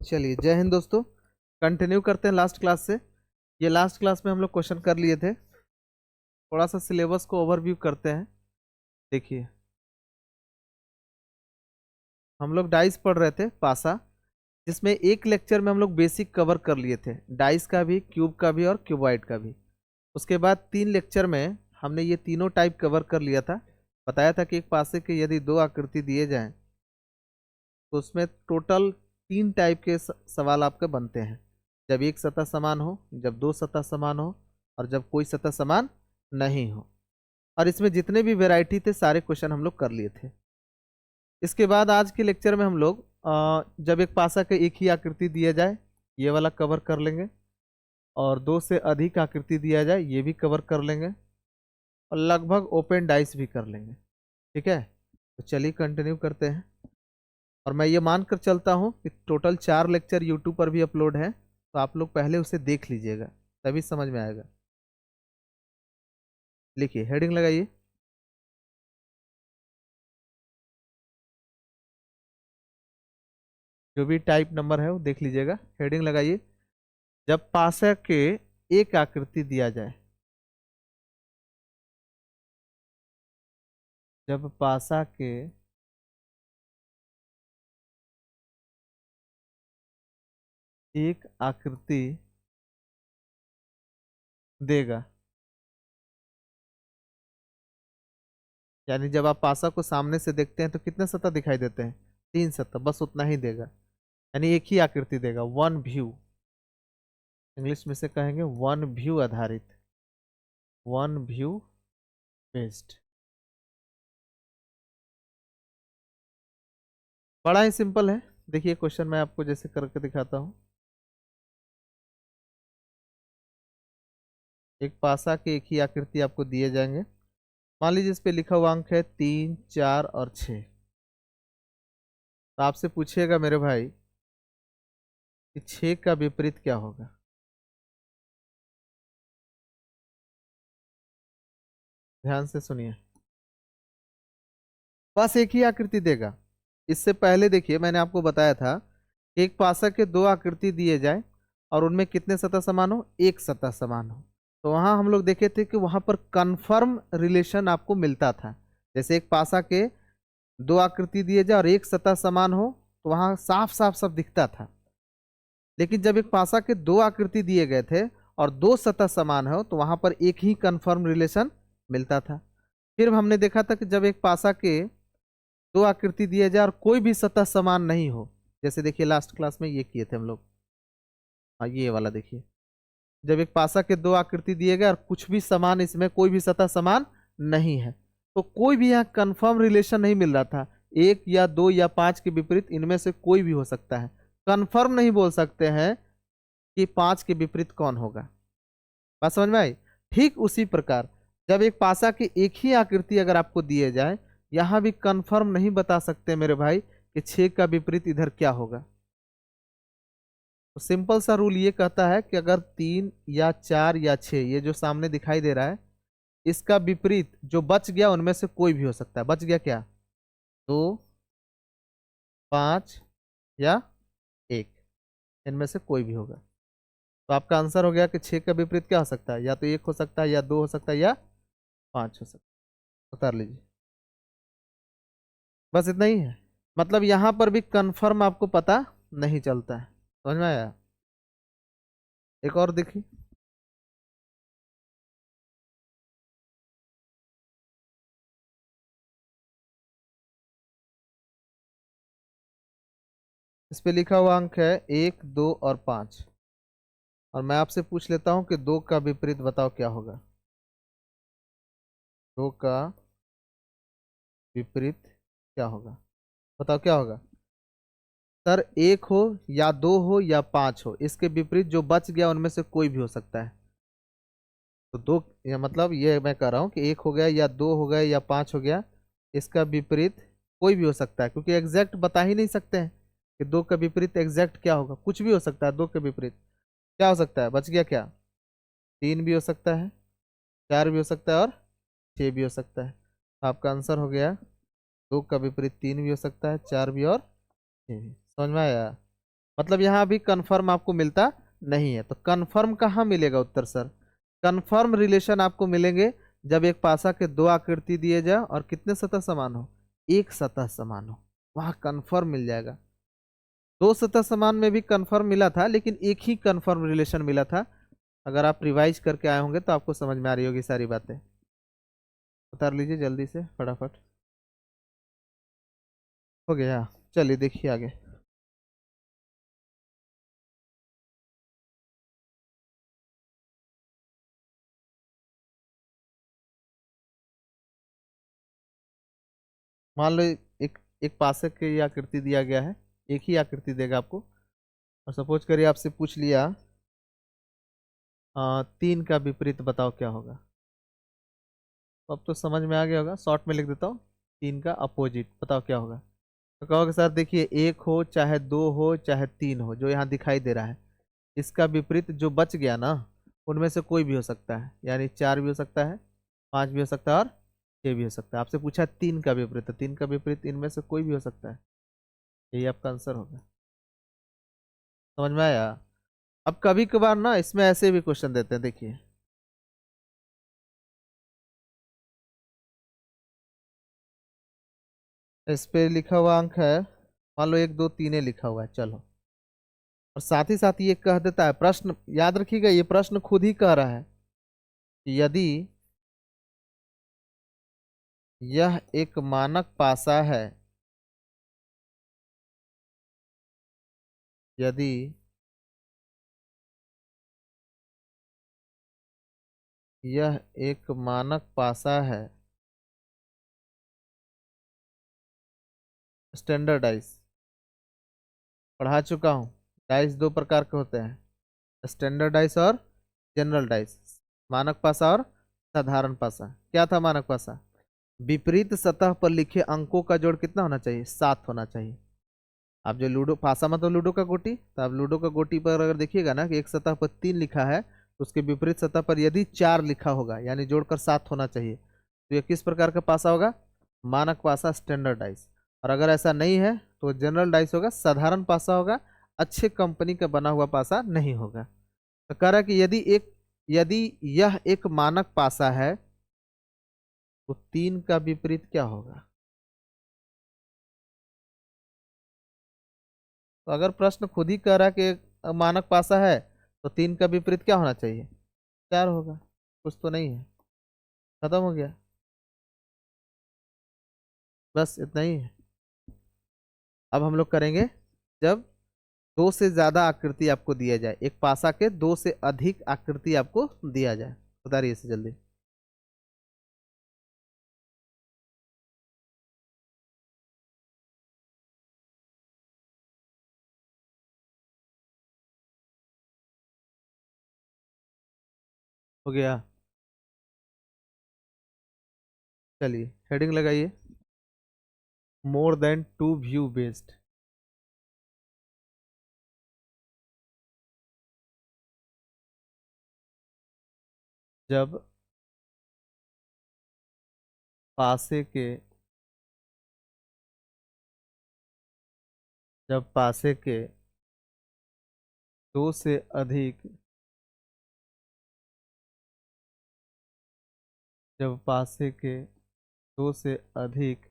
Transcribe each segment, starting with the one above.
चलिए, जय हिंद दोस्तों। कंटिन्यू करते हैं लास्ट क्लास से। ये लास्ट क्लास में हम लोग क्वेश्चन कर लिए थे। थोड़ा सा सिलेबस को ओवरव्यू करते हैं। देखिए, हम लोग डाइस पढ़ रहे थे पासा, जिसमें एक लेक्चर में हम लोग बेसिक कवर कर लिए थे, डाइस का भी, क्यूब का भी और क्यूबॉइड का भी। उसके बाद 3 लेक्चर में हमने ये तीनों टाइप कवर कर लिया था। बताया था कि एक पासे के यदि 2 आकृति दिए जाएं तो उसमें टोटल 3 टाइप के सवाल आपके बनते हैं। जब एक सतह समान हो, जब 2 सतह समान हो, और जब कोई सतह समान नहीं हो। और इसमें जितने भी वैरायटी थे सारे क्वेश्चन हम लोग कर लिए थे। इसके बाद आज के लेक्चर में हम लोग जब एक पासा के एक ही आकृति दिया जाए, ये वाला कवर कर लेंगे, और 2 से अधिक आकृति दिया जाए, ये भी कवर कर लेंगे, और लगभग ओपन डाइस भी कर लेंगे। ठीक है, तो चलिए कंटिन्यू करते हैं। और मैं ये मान कर चलता हूँ कि टोटल 4 लेक्चर यूट्यूब पर भी अपलोड है, तो आप लोग पहले उसे देख लीजिएगा, तभी समझ में आएगा। लिखिए, हेडिंग लगाइए। जो भी टाइप नंबर है वो देख लीजिएगा, हेडिंग लगाइए। जब पासा के एक आकृति दिया जाए, जब पासा के एक आकृति देगा, यानी जब आप पासा को सामने से देखते हैं तो कितने सतह दिखाई देते हैं? 3 सतह, बस उतना ही देगा। यानी एक ही आकृति देगा, वन व्यू। इंग्लिश में से कहेंगे वन व्यू आधारित, वन व्यू बेस्ड। बड़ा ही सिंपल है। देखिए क्वेश्चन मैं आपको जैसे करके दिखाता हूँ। एक पासा के एक ही आकृति आपको दिए जाएंगे। मान लीजिए इस पे लिखा हुआ अंक है 3, 4 और 6। तो आपसे पूछिएगा मेरे भाई कि 6 का विपरीत क्या होगा। ध्यान से सुनिए, बस एक ही आकृति देगा। इससे पहले देखिए मैंने आपको बताया था कि एक पासा के 2 आकृति दिए जाए और उनमें कितने सतह समान हो? एक सतह समान हो। तो वहां हम लोग देखे थे कि वहां पर कन्फर्म रिलेशन आपको मिलता था। जैसे एक पासा के 2 आकृति दिए जाए और एक सतह समान हो, तो वहां साफ साफ सब दिखता था। लेकिन जब एक पासा के 2 आकृति दिए गए थे और 2 सतह समान हो, तो वहां पर एक ही कन्फर्म रिलेशन मिलता था। फिर हमने देखा था कि जब एक पासा के 2 आकृति दिए जाए और कोई भी सतह समान नहीं हो, जैसे देखिए लास्ट क्लास में ये किए थे हम लोग। हाँ, ये वाला देखिए, जब एक पासा के 2 आकृति दिए गए और कुछ भी समान, इसमें कोई भी सतह समान नहीं है, तो कोई भी यहाँ कंफर्म रिलेशन नहीं मिल रहा था। 1 या 2 या 5 के विपरीत इनमें से कोई भी हो सकता है। कंफर्म नहीं बोल सकते हैं कि 5 के विपरीत कौन होगा। बात समझ में आई? ठीक उसी प्रकार जब एक पासा की एक ही आकृति अगर आपको दिए जाए, यहां भी कंफर्म नहीं बता सकते मेरे भाई कि 6 का विपरीत इधर क्या होगा। तो सिंपल सा रूल ये कहता है कि अगर 3 या 4 या 6 ये जो सामने दिखाई दे रहा है, इसका विपरीत जो बच गया उनमें से कोई भी हो सकता है। बच गया क्या? 2, 5 या 1, इनमें से कोई भी होगा। तो आपका आंसर हो गया कि 6 का विपरीत क्या हो सकता है? या तो 1 हो सकता है, या 2 हो सकता है, या 5 हो सकता है। उतार लीजिए। बस इतना ही है। मतलब यहां पर भी कंफर्म आपको पता नहीं चलता है। समझ में आया? एक और देखिए, इस पे लिखा हुआ अंक है 1, 2 और 5। और मैं आपसे पूछ लेता हूं कि 2 का विपरीत बताओ क्या होगा। 2 का विपरीत क्या होगा? बताओ क्या होगा। सर 1 हो या 2 हो या 5 हो, इसके विपरीत जो बच गया उनमें से कोई भी हो सकता है। तो 2, या मतलब ये मैं कह रहा हूँ कि 1 हो गया या 2 हो गया या 5 हो गया, इसका विपरीत कोई भी हो सकता है, क्योंकि एग्जैक्ट बता ही नहीं सकते हैं कि 2 का विपरीत एग्जैक्ट क्या होगा। कुछ भी हो सकता है। 2 के विपरीत क्या हो सकता है? बच गया क्या? 3 भी हो सकता है, 4 भी हो सकता है, और 6 भी हो सकता है। आपका आंसर हो गया 2 का विपरीत 3 भी हो सकता है, 4 भी और 6 भी। समझ में आया? मतलब यहाँ भी कन्फर्म आपको मिलता नहीं है। तो कन्फर्म कहाँ मिलेगा उत्तर सर? कन्फर्म रिलेशन आपको मिलेंगे जब एक पासा के दो आकृति दिए जाए और कितने सतह समान हो, एक सतह समान हो, वहां कन्फर्म मिल जाएगा। दो सतह समान में भी कन्फर्म मिला था, लेकिन एक ही कन्फर्म रिलेशन मिला था। अगर आप रिवाइज करके आए होंगे तो आपको समझ में आ रही होगी सारी बातें। उतार लीजिए जल्दी से फटाफट। हो गया? चलिए देखिए आगे। मान लो एक एक पासक की आकृति दिया गया है, एक ही आकृति देगा आपको। और सपोज करिए आपसे पूछ लिया 3 का विपरीत बताओ क्या होगा। तो अब तो समझ में आ गया होगा, शॉर्ट में लिख देता हूँ। 3 का अपोजिट बताओ क्या होगा। तो कहोगे सर देखिए, एक हो चाहे दो हो चाहे तीन हो, जो यहाँ दिखाई दे रहा है, इसका विपरीत जो बच गया ना, उनमें से कोई भी हो सकता है। यानी 4 भी हो सकता है, 5 भी हो सकता है और 6 भी हो सकता है। आपसे पूछा 3 का विपरीत, तो 3 का विपरीत इनमें से कोई भी हो सकता है। यही आपका आंसर होगा। समझ में आया? अब कभी कभार ना इसमें ऐसे भी क्वेश्चन देते हैं, देखिए। इस पे लिखा हुआ अंक है, मान लो 1 2 3 लिखा हुआ है, चलो। और साथ ही साथ ये कह देता है, प्रश्न याद रखिएगा, ये प्रश्न खुद ही कह रहा है कि यदि यह एक मानक पासा है, यदि यह एक मानक पासा है, स्टैंडर्डाइज पढ़ा चुका हूँ। डाइस दो प्रकार के होते हैं, स्टैंडर्ड डाइस और जनरल डाइस। मानक पासा और साधारण पासा। क्या था मानक पासा? विपरीत सतह पर लिखे अंकों का जोड़ कितना होना चाहिए? 7 होना चाहिए। आप जो लूडो पासा मतलब लूडो का गोटी, तो आप लूडो का गोटी पर अगर देखिएगा ना कि एक सतह पर 3 लिखा है, तो उसके विपरीत सतह पर यदि 4 लिखा होगा, यानी जोड़कर 7 होना चाहिए, तो ये किस प्रकार का पासा होगा? मानक पासा, स्टैंडर्ड डाइस। और अगर ऐसा नहीं है तो जनरल डाइस होगा, साधारण पासा होगा, अच्छे कंपनी का बना हुआ पासा नहीं होगा। तो कह रहा है कि यदि यह एक मानक पासा है, तो 3 का विपरीत क्या होगा? तो अगर प्रश्न खुद ही कह रहा है कि एक मानक पासा है, तो 3 का विपरीत क्या होना चाहिए? 4 होगा। कुछ तो नहीं है। खत्म हो गया। बस इतना ही है। अब हम लोग करेंगे जब दो से ज्यादा आकृति आपको दिया जाए, एक पासा के दो से अधिक आकृति आपको दिया जाए। बताइए इसे जल्दी। हो गया? चलिए हेडिंग लगाइए, more than two view based. जब पासे के जब पासे के दो से अधिक जब पासे के दो से अधिक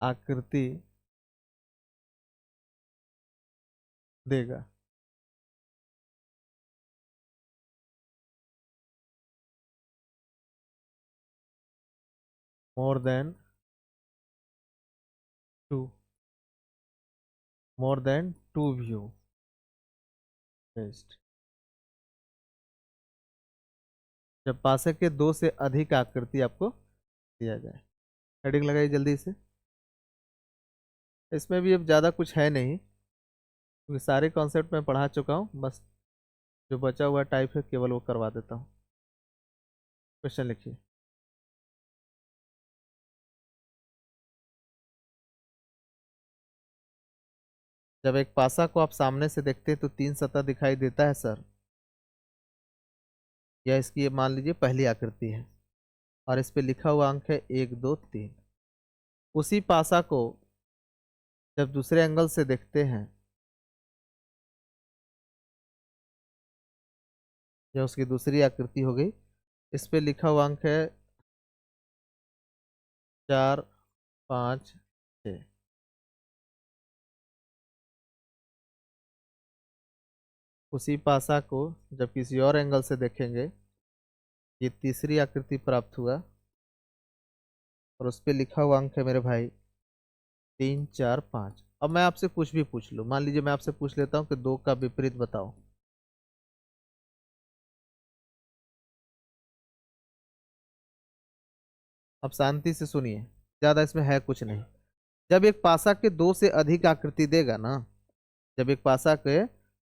आकृति देगा। More than two more than two view based. जब पासे के दो से अधिक आकृति आपको दिया जाए। हेडिंग लगाइए जल्दी से। इसमें भी अब ज़्यादा कुछ है नहीं, क्योंकि सारे कॉन्सेप्ट मैं पढ़ा चुका हूँ। बस जो बचा हुआ टाइप है केवल वो करवा देता हूँ। क्वेश्चन लिखिए। जब एक पासा को आप सामने से देखते हैं तो 3 सतह दिखाई देता है सर। या इसकी ये मान लीजिए पहली आकृति है, और इस पे लिखा हुआ अंक है 1 2 3। उसी पासा को जब दूसरे एंगल से देखते हैं यह उसकी दूसरी आकृति हो गई। इस पे लिखा हुआ अंक है 4 5 6। उसी पासा को जब किसी और एंगल से देखेंगे, ये तीसरी आकृति प्राप्त हुआ और उस पे लिखा हुआ अंक है मेरे भाई 3 4 5। अब मैं आपसे कुछ भी पूछ लूं, मान लीजिए मैं आपसे पूछ लेता हूं कि 2 का विपरीत बताओ। अब शांति से सुनिए, ज्यादा इसमें है कुछ नहीं। जब एक पासा के 2 से अधिक आकृति देगा ना, जब एक पासा के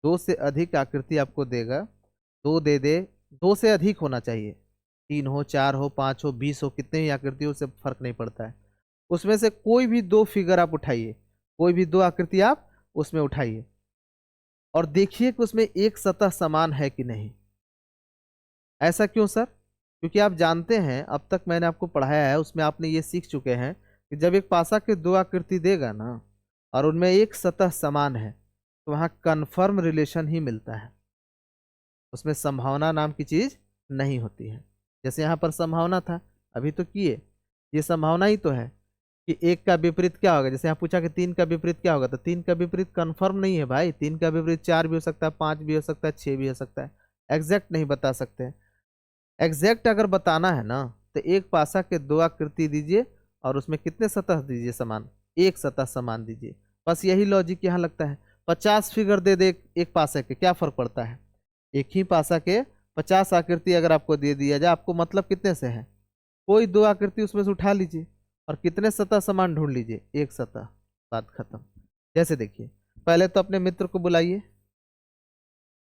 2 से अधिक आकृति आपको देगा, 2 दे दे, 2 से अधिक होना चाहिए, 3 हो 4 हो 5 हो 20 हो, कितने ही आकृति हो, उससे फर्क नहीं पड़ता है। उसमें से कोई भी 2 फिगर आप उठाइए, कोई भी 2 आकृति आप उसमें उठाइए और देखिए कि उसमें एक सतह समान है कि नहीं। ऐसा क्यों सर? क्योंकि आप जानते हैं, अब तक मैंने आपको पढ़ाया है, उसमें आपने ये सीख चुके हैं कि जब एक पासा के 2 आकृति देगा ना और उनमें एक सतह समान है, तो वहां कन्फर्म रिलेशन ही मिलता है, उसमें संभावना नाम की चीज नहीं होती है। जैसे यहाँ पर संभावना था, अभी तो किए, ये संभावना ही तो है कि 1 का विपरीत क्या होगा। जैसे यहाँ पूछा कि 3 का विपरीत क्या होगा, तो 3 का विपरीत कंफर्म नहीं है भाई, 3 का विपरीत 4 भी हो सकता है, 5 भी हो सकता है, 6 भी हो सकता है, एग्जैक्ट नहीं बता सकते। एग्जैक्ट अगर बताना है ना, तो एक पासा के 2 आकृति दीजिए और उसमें कितने सतह दीजिए समान, एक सतह समान दीजिए। बस यही लॉजिक यहाँ लगता है। 50 फिगर दे दे एक पासा के, क्या फर्क पड़ता है? एक ही पासा के 50 आकृति अगर आपको दे दिया जाए, आपको मतलब कितने से है, कोई 2 आकृति उसमें से उठा लीजिए और कितने सतह समान ढूंढ लीजिए, एक सतह, बात खत्म। जैसे देखिए, पहले तो अपने मित्र को बुलाइए,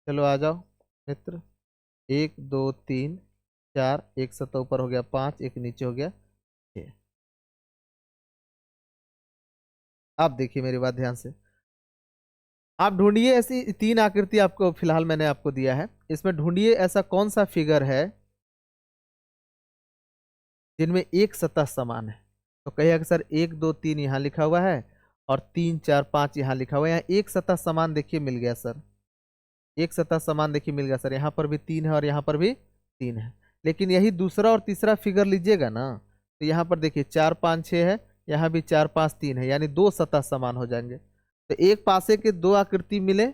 चलो आ जाओ मित्र। 1 2 3 4, एक सतह ऊपर हो गया 5, एक नीचे हो गया 6। आप देखिए मेरी बात ध्यान से, आप ढूंढिए ऐसी 3 आकृति आपको फिलहाल मैंने आपको दिया है, इसमें ढूंढिए ऐसा कौन सा फिगर है जिनमें एक सतह समान है। तो कहिए कि सर 1 2 3 यहाँ लिखा हुआ है और 3 4 5 यहाँ लिखा हुआ है, यहाँ एक सतह समान देखिए मिल गया सर, एक सतह समान देखिए मिल गया सर, यहाँ पर भी 3 है और यहाँ पर भी 3 है। लेकिन यही दूसरा और तीसरा फिगर लीजिएगा ना, तो यहाँ पर देखिए 4 5 6 है, यहाँ भी 4 5 3 है, यानी 2 सतह समान हो जाएंगे। तो एक पासे के 2 आकृति मिले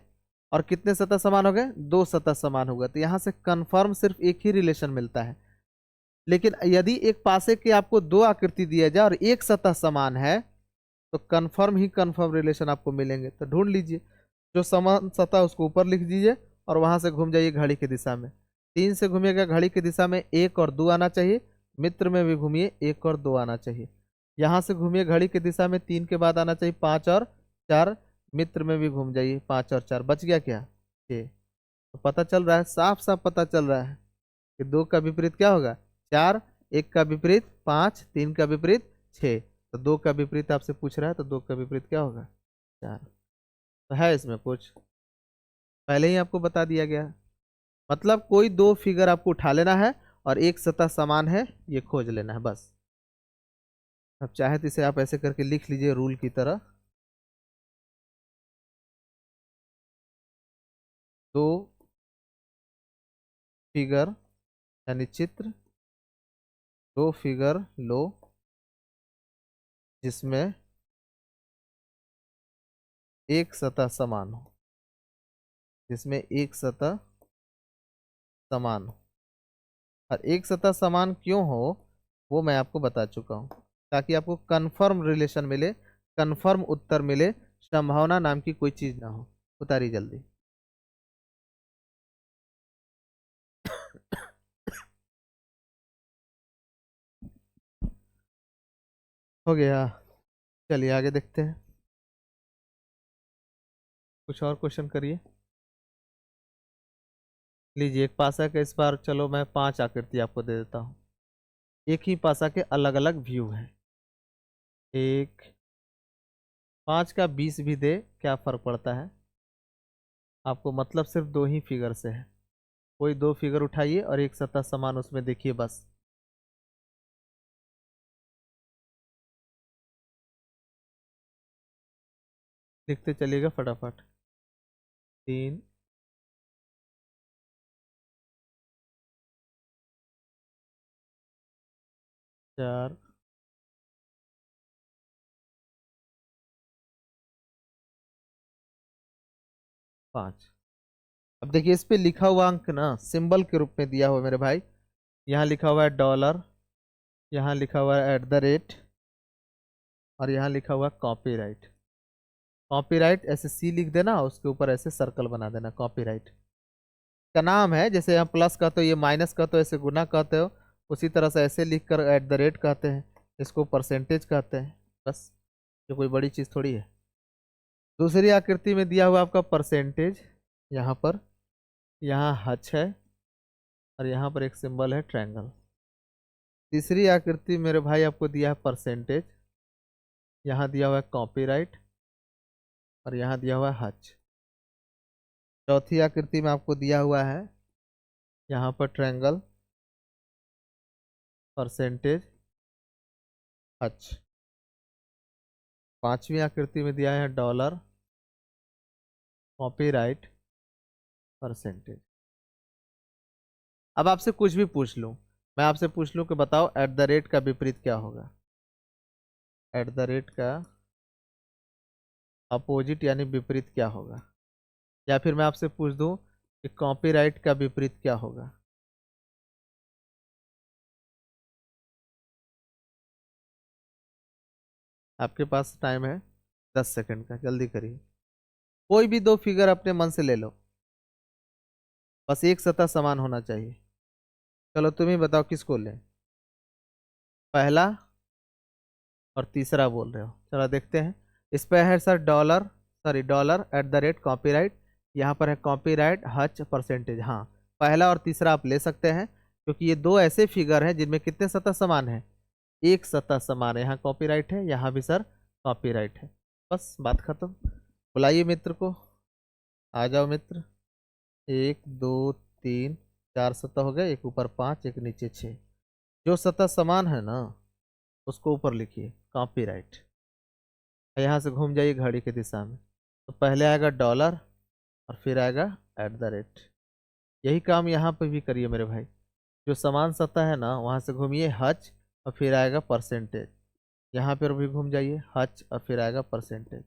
और कितने सतह समान हो गए, 2 सतह समान होगा, तो यहाँ से कंफर्म सिर्फ एक ही रिलेशन मिलता है। लेकिन यदि एक पासे के आपको 2 आकृति दिया जाए और एक सतह समान है, तो कंफर्म ही कंफर्म रिलेशन आपको मिलेंगे। तो ढूंढ लीजिए, जो समान सतह उसको ऊपर लिख दीजिए और वहां से घूम जाइए घड़ी की दिशा में। 3 से घूमिएगा घड़ी की दिशा में, 1 और 2 आना चाहिए, मित्र में भी घूमिए 1 और 2 आना चाहिए। यहाँ से घूमिए घड़ी की दिशा में, 3 के बाद आना चाहिए 5 और 4, मित्र में भी घूम जाइए 5 और 4, बच गया क्या, 6। तो पता चल रहा है, साफ साफ पता चल रहा है कि 2 का विपरीत क्या होगा 4, 1 का विपरीत 5, 3 का विपरीत 6। तो 2 का विपरीत आपसे पूछ रहा है, तो 2 का विपरीत क्या होगा 4। तो है इसमें कुछ, पहले ही आपको बता दिया गया है। मतलब कोई 2 फिगर आपको उठा लेना है और एक सतह समान है ये खोज लेना है बस। अब चाहे तो इसे आप ऐसे करके लिख लीजिए रूल की तरह, 2 फिगर यानी चित्र, 2 फिगर लो जिसमें एक सतह समान हो, जिसमें एक सतह समान हो। और एक सतह समान क्यों हो वो मैं आपको बता चुका हूं, ताकि आपको कंफर्म रिलेशन मिले, कंफर्म उत्तर मिले, संभावना नाम की कोई चीज ना हो। उतारी जल्दी। हो गया, चलिए आगे देखते हैं, कुछ और क्वेश्चन करिए। लीजिए एक पासा का, इस बार चलो मैं 5 आकृति आपको दे देता हूँ, एक ही पासा के अलग अलग व्यू हैं। एक 5 का 20 भी दे क्या फर्क पड़ता है आपको, मतलब सिर्फ 2 ही फिगर से है। कोई 2 फिगर उठाइए और एक सतह समान उसमें देखिए बस। लिखते चलिएगा फटाफट। 3 4 5। अब देखिए इस पे लिखा हुआ अंक ना सिंबल के रूप में दिया हुआ है मेरे भाई। यहाँ लिखा हुआ है डॉलर, यहाँ लिखा हुआ है @ और यहाँ लिखा हुआ है कॉपीराइट। कॉपीराइट ऐसे सी लिख देना, उसके ऊपर ऐसे सर्कल बना देना। कॉपीराइट का नाम है, जैसे यहाँ प्लस कहते हो, ये माइनस कहते हो, ऐसे गुना कहते हो, उसी तरह से ऐसे लिख कर @ कहते हैं, इसको परसेंटेज कहते हैं। बस, ये कोई बड़ी चीज़ थोड़ी है। दूसरी आकृति में दिया हुआ आपका परसेंटेज, यहाँ पर, यहाँ हच है और यहाँ पर एक सिंबल है ट्रायंगल। तीसरी आकृति मेरे भाई आपको दिया है परसेंटेज, यहाँ दिया हुआ है कॉपीराइट और यहाँ दिया हुआ है हच। चौथी आकृति में आपको दिया हुआ है यहाँ पर ट्रायंगल, परसेंटेज, हच। पांचवी आकृति में दिया है डॉलर, कॉपीराइट, परसेंटेज। अब आपसे कुछ भी पूछ लूं, मैं आपसे पूछ लूं कि बताओ @ का विपरीत क्या होगा। @ का अपोजिट यानी विपरीत क्या होगा। या फिर मैं आपसे पूछ दूं कि कॉपीराइट का विपरीत क्या होगा। आपके पास टाइम है 10 सेकंड का, जल्दी करिए। कोई भी दो फिगर अपने मन से ले लो, बस एक सतह समान होना चाहिए। चलो तुम ही बताओ किसको लें, पहला और तीसरा बोल रहे हो। चलो देखते हैं। इस पे है sir dollar, sorry dollar @ copyright, यहाँ पर है कॉपीराइट, हच, परसेंटेज। हाँ, पहला और तीसरा आप ले सकते हैं, क्योंकि ये दो ऐसे फिगर हैं जिनमें कितने सतह समान है, एक सतह समान है। यहाँ कॉपीराइट है, यहाँ भी सर कॉपीराइट है। बस बात खत्म। बुलाइए मित्र को, आ जाओ मित्र। 1 2 3 4 सतह हो गए, एक ऊपर 5, एक नीचे 6। जो सतह समान है ना उसको ऊपर लिखिए कॉपीराइट। यहाँ से घूम जाइए घड़ी की दिशा में, तो पहले आएगा डॉलर और फिर आएगा @ यही काम यहाँ पे भी करिए मेरे भाई। जो समान सतह है ना वहाँ से घूमिए हच और फिर आएगा परसेंटेज। यहाँ पर भी घूम जाइए हच और फिर आएगा परसेंटेज।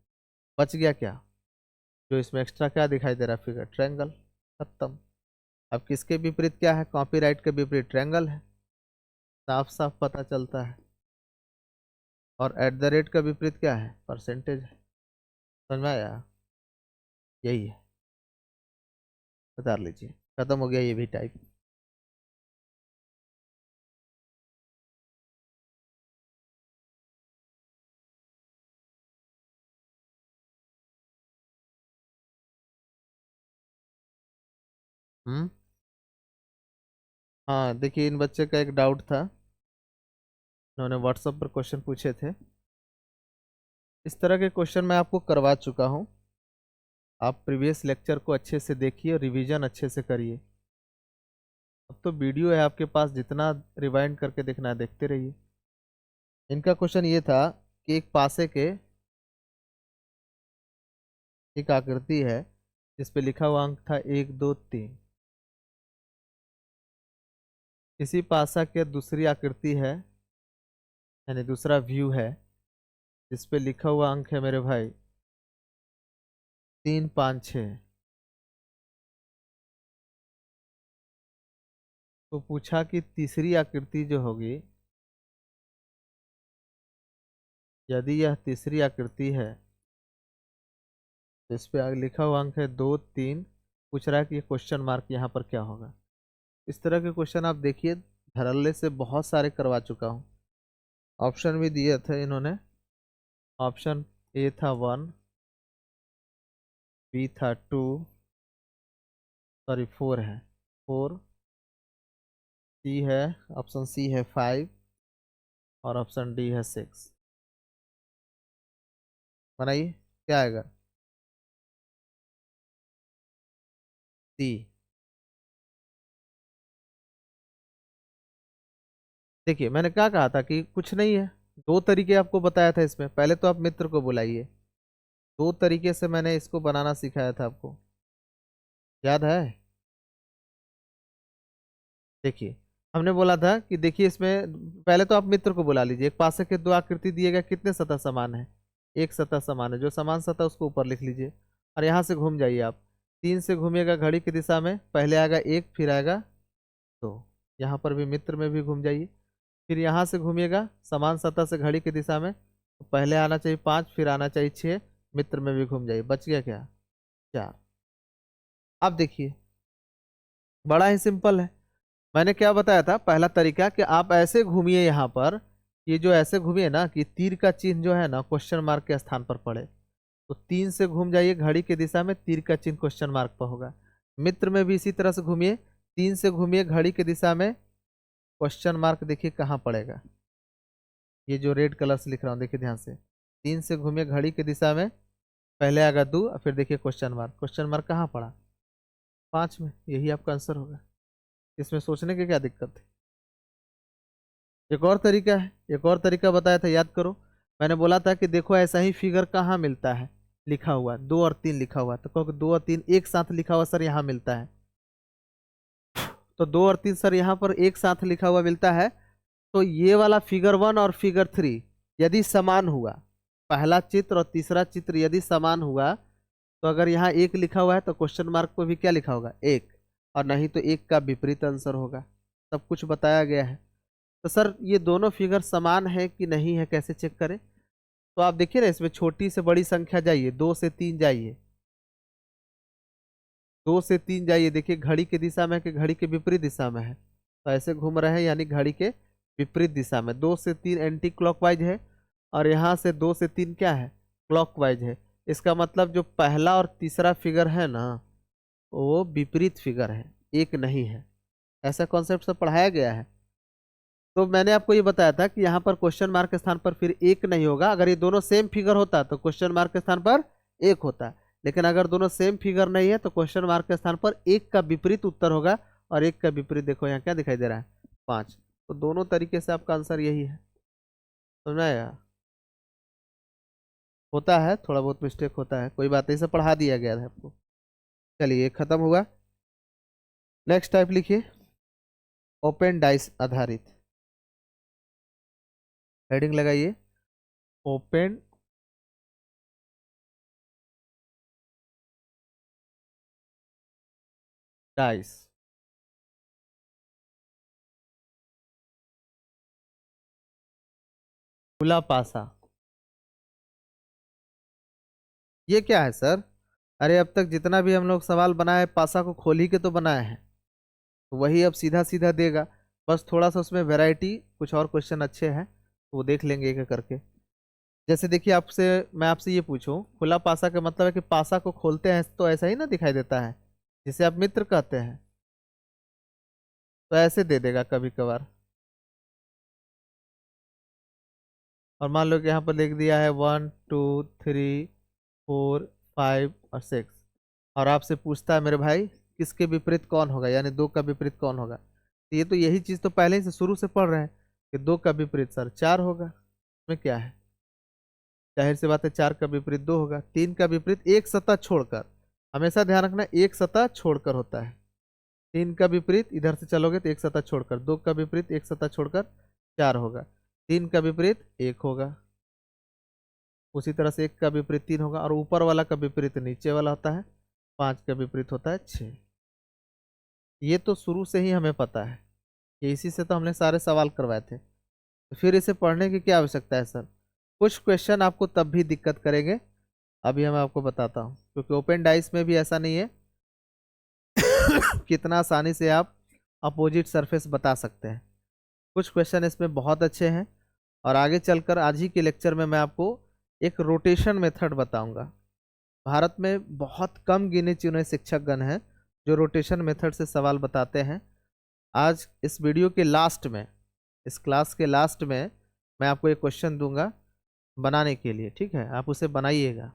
बच गया क्या, जो इसमें एक्स्ट्रा क्या दिखाई दे रहा है फिगर, ट्रायंगल। खत्म। अब किसके विपरीत क्या है, कॉपीराइट के विपरीत ट्रायंगल है, साफ साफ पता चलता है। और @ का विपरीत क्या है, परसेंटेज है। समझ में आया, यही है। बता लीजिए, खत्म हो गया ये भी टाइप। हम्म। हाँ देखिए, इन बच्चे का एक डाउट था, उन्होंने व्हाट्सएप पर क्वेश्चन पूछे थे। इस तरह के क्वेश्चन मैं आपको करवा चुका हूँ। आप प्रीवियस लेक्चर को अच्छे से देखिए और रिवीजन अच्छे से करिए। अब तो वीडियो है आपके पास, जितना रिवाइंड करके देखना है देखते रहिए। इनका क्वेश्चन ये था कि एक पासे के एक आकृति है जिस पे लिखा हुआ अंक था 1 2 3। इसी पासा के दूसरी आकृति है, यानी दूसरा व्यू है, जिस पे लिखा हुआ अंक है मेरे भाई 3 5 6। तो पूछा कि तीसरी आकृति जो होगी, यदि यह तीसरी आकृति है तो इस पे आगे लिखा हुआ अंक है 2 3। पूछ रहा है कि ये क्वेश्चन मार्क यहाँ पर क्या होगा। इस तरह के क्वेश्चन आप देखिए, धड़ल्ले से बहुत सारे करवा चुका हूँ। ऑप्शन भी दिए थे इन्होंने। ऑप्शन ए था 1, बी था 2, सॉरी 4 है, 4, सी है, ऑप्शन सी है 5 और ऑप्शन डी है 6। बनाइए क्या आएगा, सी। देखिए मैंने क्या कहा था कि कुछ नहीं है, दो तरीके आपको बताया था इसमें। पहले तो आप मित्र को बुलाइए, दो तरीके से मैंने इसको बनाना सिखाया था आपको, याद है। देखिए हमने बोला था कि देखिए इसमें पहले तो आप मित्र को बुला लीजिए। एक पासे के दो आकृति दिए गए, कितने सतह समान है? एक सतह समान है। जो समान सतह उसको ऊपर लिख लीजिए और यहाँ से घूम जाइए आप। 3 से घूमिएगा घड़ी की दिशा में, पहले आएगा 1 फिर आएगा 2। यहाँ पर भी मित्र में भी घूम जाइए। फिर यहाँ से घूमिएगा समान सतह से घड़ी की दिशा में, तो पहले आना चाहिए 5 फिर आना चाहिए 6, मित्र में भी घूम जाइए। बच गया क्या? 4। अब देखिए बड़ा ही सिंपल है। मैंने क्या बताया था पहला तरीका कि आप ऐसे घूमिए यहाँ पर, ये जो ऐसे घूमिए ना कि तीर का चिन्ह जो है ना क्वेश्चन मार्क के स्थान पर पड़े, तो 3 से घूम जाइए घड़ी की दिशा में, तीर का चिन्ह क्वेश्चन मार्क पर होगा। मित्र में भी इसी तरह से घूमिए, 3 से घूमिए घड़ी की दिशा में, क्वेश्चन मार्क देखिए कहाँ पड़ेगा। ये जो रेड कलर से लिख रहा हूँ देखिए ध्यान से, 3 से घूमिए घड़ी की दिशा में, पहले आएगा 2 और फिर देखिए क्वेश्चन मार्क कहाँ पड़ा? 5 में। यही आपका आंसर होगा। इसमें सोचने की क्या दिक्कत है? एक और तरीका है, एक और तरीका बताया था, याद करो। मैंने बोला था कि देखो ऐसा ही फिगर कहाँ मिलता है लिखा हुआ, 2 और 3 लिखा हुआ, तो कहो 2 और 3 एक साथ लिखा हुआ सर यहाँ मिलता है, तो 2 और 3 सर यहाँ पर एक साथ लिखा हुआ मिलता है। तो ये वाला फिगर 1 और फिगर 3 यदि समान हुआ, पहला चित्र और तीसरा चित्र यदि समान हुआ, तो अगर यहाँ 1 लिखा हुआ है तो क्वेश्चन मार्क पर भी क्या लिखा होगा? 1, और नहीं तो 1 का विपरीत आंसर होगा। सब कुछ बताया गया है। तो सर ये दोनों फिगर समान है कि नहीं है, कैसे चेक करें? तो आप देखिए ना, इसमें छोटी से बड़ी संख्या जाइए, 2 से 3 जाइए, 2 से 3 जाइए। देखिए घड़ी की दिशा में है कि घड़ी के विपरीत दिशा में है? तो ऐसे घूम रहे हैं यानी घड़ी के विपरीत दिशा में। 2 से 3 एंटी क्लॉकवाइज है और यहाँ से 2 से 3 क्या है? क्लॉकवाइज है। इसका मतलब जो पहला और तीसरा फिगर है ना, वो विपरीत फिगर है, एक नहीं है। ऐसा कॉन्सेप्ट से पढ़ाया गया है। तो मैंने आपको ये बताया था कि यहाँ पर क्वेश्चन मार्क के स्थान पर फिर 1 नहीं होगा। अगर ये दोनों सेम फिगर होता तो क्वेश्चन मार्क के स्थान पर 1 होता, लेकिन अगर दोनों सेम फिगर नहीं है तो क्वेश्चन मार्क के स्थान पर 1 का विपरीत उत्तर होगा। और 1 का विपरीत देखो यहाँ क्या दिखाई दे रहा है? 5। तो दोनों तरीके से आपका आंसर यही है। समझ में आया? होता है थोड़ा बहुत मिस्टेक होता है, कोई बात नहीं, से पढ़ा दिया गया है आपको। चलिए ये खत्म हुआ। नेक्स्ट टाइप लिखिए, ओपन डाइस आधारित। हेडिंग लगाइए, ओपन डाइस। खुला पासा, ये क्या है सर? अरे अब तक जितना भी हम लोग सवाल बनाए पासा को खोल ही के तो बनाए हैं, तो वही अब सीधा सीधा देगा। बस थोड़ा सा उसमें वैरायटी, कुछ और क्वेश्चन अच्छे हैं तो वो देख लेंगे एक एक करके। जैसे देखिए आपसे, मैं आपसे ये पूछूं, खुला पासा का मतलब है कि पासा को खोलते हैं तो ऐसा ही ना दिखाई देता है, जिसे आप मित्र कहते हैं, तो ऐसे दे देगा कभी कभार। और मान लो कि यहाँ पर लिख दिया है 1 2 3 4 5 और 6, और आपसे पूछता है मेरे भाई किसके विपरीत कौन होगा, यानी 2 का विपरीत कौन होगा। तो ये तो यही चीज तो पहले ही से शुरू से पढ़ रहे हैं कि 2 का विपरीत सर 4 होगा। इसमें क्या है? जाहिर सी बात है 4 का विपरीत 2 होगा। 3 का विपरीत एक सतह छोड़कर, हमेशा ध्यान रखना एक सतह छोड़कर होता है। 3 का विपरीत इधर से चलोगे तो एक सतह छोड़कर, 2 का विपरीत एक सतह छोड़कर 4 होगा, 3 का विपरीत 1 होगा, उसी तरह से 1 का विपरीत 3 होगा, और ऊपर वाला का विपरीत नीचे वाला होता है, 5 का विपरीत होता है 6। ये तो शुरू से ही हमें पता है कि इसी से तो हमने सारे सवाल करवाए थे, तो फिर इसे पढ़ने की क्या आवश्यकता है सर? कुछ क्वेश्चन आपको तब भी दिक्कत करेंगे, अभी मैं आपको बताता हूँ, क्योंकि ओपन डाइस में भी ऐसा नहीं है कितना आसानी से आप अपोजिट सरफेस बता सकते हैं। कुछ क्वेश्चन इसमें बहुत अच्छे हैं, और आगे चलकर आज ही के लेक्चर में मैं आपको एक रोटेशन मेथड बताऊंगा। भारत में बहुत कम गिने चुने शिक्षकगण हैं जो रोटेशन मेथड से सवाल बताते हैं। आज इस वीडियो के लास्ट में, इस क्लास के लास्ट में मैं आपको एक क्वेश्चन दूंगा बनाने के लिए, ठीक है? आप उसे बनाइएगा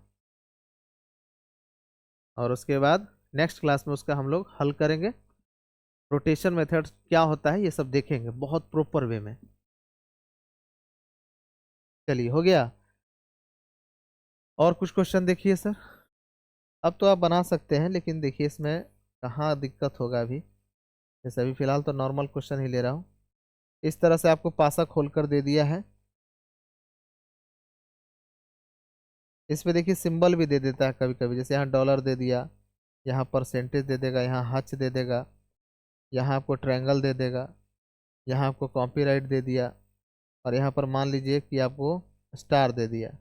और उसके बाद नेक्स्ट क्लास में उसका हम लोग हल करेंगे। रोटेशन मेथड क्या होता है ये सब देखेंगे बहुत प्रॉपर वे में। चलिए हो गया। और कुछ क्वेश्चन देखिए सर। अब तो आप बना सकते हैं, लेकिन देखिए इसमें कहाँ दिक्कत होगा अभी। जैसे अभी फिलहाल तो नॉर्मल क्वेश्चन ही ले रहा हूँ। इस तरह से आपको पासा खोलकर दे दिया है। इसमें देखिए सिंबल भी दे देता है कभी कभी, जैसे यहाँ डॉलर दे दिया, यहाँ परसेंटेज दे देगा, यहाँ हच दे देगा, यहाँ आपको ट्रायंगल दे देगा, यहाँ आपको कॉपीराइट दे दिया, और यहाँ पर मान लीजिए कि आपको स्टार दे दिया,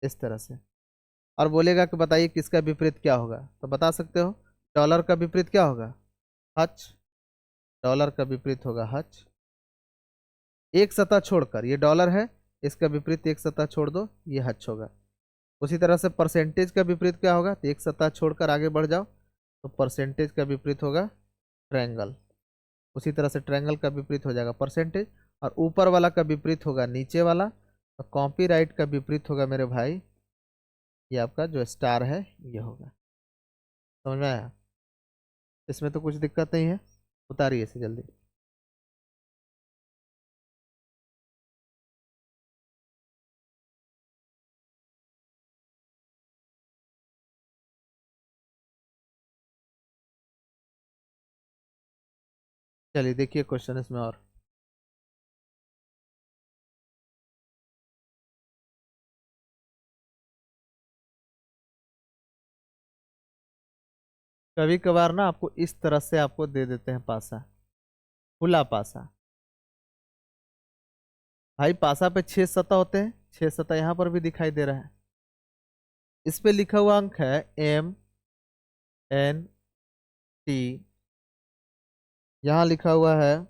इस तरह से। और बोलेगा कि बताइए किसका विपरीत क्या होगा, तो बता सकते हो। डॉलर का विपरीत क्या होगा? हच। डॉलर का विपरीत होगा हच। एक सतह छोड़कर, ये डॉलर है, इसका विपरीत एक सतह छोड़ दो, ये हच होगा। उसी तरह से परसेंटेज का विपरीत क्या होगा? तो एक सतह छोड़कर आगे बढ़ जाओ, तो परसेंटेज का विपरीत होगा ट्रायंगल। उसी तरह से ट्रायंगल का विपरीत हो जाएगा परसेंटेज, और ऊपर वाला का विपरीत होगा नीचे वाला, और कॉपीराइट का विपरीत होगा मेरे भाई, ये आपका जो स्टार है ये होगा। समझ में आया? इसमें तो कुछ दिक्कत नहीं है, उतारिए इसे जल्दी। चलिए देखिए क्वेश्चन इसमें और। कभी कभार ना आपको इस तरह से आपको दे देते हैं पासा, खुला पासा। भाई पासा पे 6 सतह होते हैं, 6 सतह यहाँ पर भी दिखाई दे रहा है। इस पे लिखा हुआ अंक है MNT, यहाँ लिखा हुआ है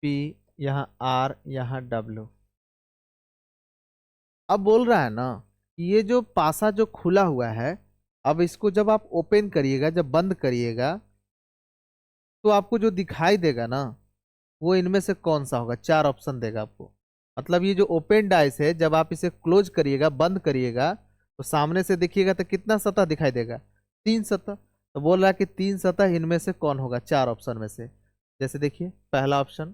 P, यहाँ R, यहाँ W। अब बोल रहा है ना कि ये जो पासा जो खुला हुआ है, अब इसको जब आप ओपन करिएगा, जब बंद करिएगा, तो आपको जो दिखाई देगा ना, वो इनमें से कौन सा होगा? 4 ऑप्शन देगा आपको। मतलब ये जो ओपन डाइस है, जब आप इसे क्लोज करिएगा, बंद करिएगा, तो सामने से देखिएगा तो कितना सतह दिखाई देगा? 3 सतह। तो बोल रहा है कि 3 सतह इनमें से कौन होगा 4 ऑप्शन में से? जैसे देखिए पहला ऑप्शन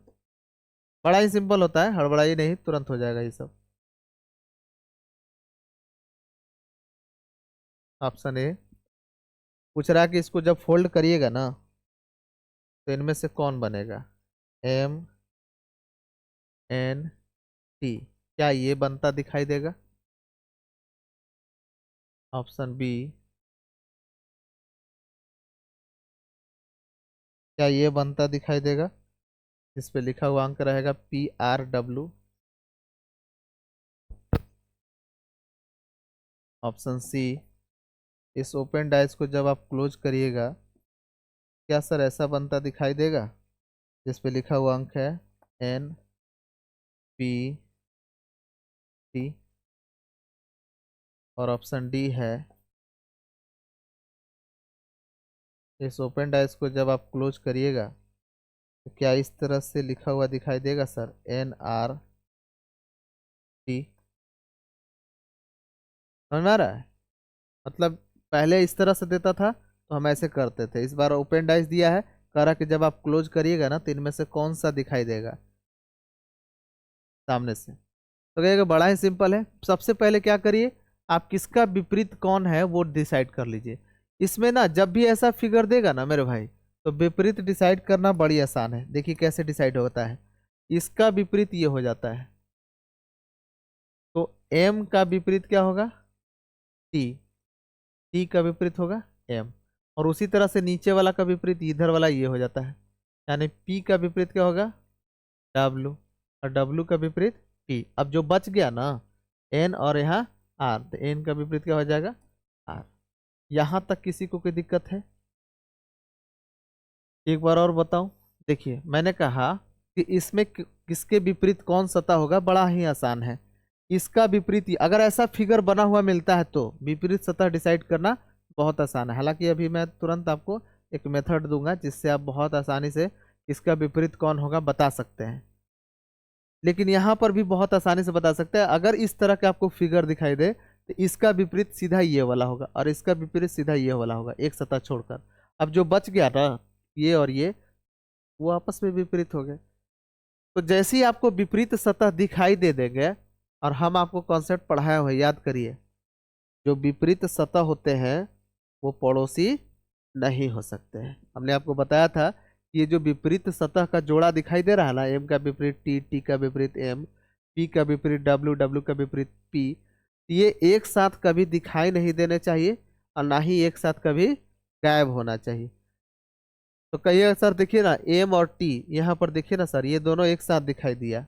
बड़ा ही सिंपल होता है, हड़बड़ाई नहीं, तुरंत हो जाएगा ये सब। ऑप्शन ए पूछ रहा है कि इसको जब फोल्ड करिएगा ना, तो इनमें से कौन बनेगा? MNT, क्या ये बनता दिखाई देगा? ऑप्शन बी, क्या ये बनता दिखाई देगा? इस पे लिखा हुआ अंक रहेगा PRW। ऑप्शन सी, इस ओपन डाइस को जब आप क्लोज करिएगा, क्या सर ऐसा बनता दिखाई देगा? जिस पे लिखा हुआ अंक है NPT। और ऑप्शन डी है, इस ओपन डाइस को जब आप क्लोज करिएगा, तो क्या इस तरह से लिखा हुआ दिखाई देगा सर? NRT। समझ में आ रहा है? मतलब पहले इस तरह से देता था तो हम ऐसे करते थे, इस बार ओपन डाइस दिया है, कह रहा कि जब आप क्लोज करिएगा ना, तो इनमें से कौन सा दिखाई देगा सामने से? तो कहिएगा बड़ा ही सिंपल है। सबसे पहले क्या करिए, आप किसका विपरीत कौन है वो डिसाइड कर लीजिए। इसमें ना जब भी ऐसा फिगर देगा ना मेरे भाई, तो विपरीत डिसाइड करना बड़ी आसान है। देखिए कैसे डिसाइड होता है। इसका विपरीत ये हो जाता है, तो M का विपरीत क्या होगा? T। T का विपरीत होगा M। और उसी तरह से नीचे वाला का विपरीत इधर वाला ये हो जाता है, यानी P का विपरीत क्या होगा? W। और W का विपरीत T। अब जो बच गया ना N और यहाँ R, तो N का विपरीत क्या हो जाएगा? R। यहाँ तक किसी को कोई दिक्कत है? एक बार और बताऊं। देखिए मैंने कहा कि इसमें किसके विपरीत कौन सतह होगा, बड़ा ही आसान है। इसका विपरीत अगर ऐसा फिगर बना हुआ मिलता है तो विपरीत सतह डिसाइड करना बहुत आसान है। हालांकि अभी मैं तुरंत आपको एक मेथड दूंगा जिससे आप बहुत आसानी से इसका विपरीत कौन होगा बता सकते हैं। लेकिन यहाँ पर भी बहुत आसानी से बता सकते हैं। अगर इस तरह के आपको फिगर दिखाई दे, तो इसका विपरीत सीधा ये वाला होगा, और इसका विपरीत सीधा ये वाला होगा, एक सतह छोड़कर। अब जो बच गया ना ये और ये, वो आपस में विपरीत हो गए। तो जैसे ही आपको विपरीत सतह दिखाई दे देंगे, और हम आपको कॉन्सेप्ट पढ़ाया हुआ है, याद करिए, जो विपरीत सतह होते हैं वो पड़ोसी नहीं हो सकते हैं। हमने आपको बताया था कि ये जो विपरीत सतह का जोड़ा दिखाई दे रहा है ना, एम का विपरीत टी, टी का विपरीत एम, पी का विपरीत डब्ल्यू, डब्ल्यू का विपरीत पी, ये एक साथ कभी दिखाई नहीं देने चाहिए और ना ही एक साथ कभी गायब होना चाहिए। तो कहिए सर, देखिए ना एम और टी, यहाँ पर देखिए ना सर, ये दोनों एक साथ दिखाई दिया।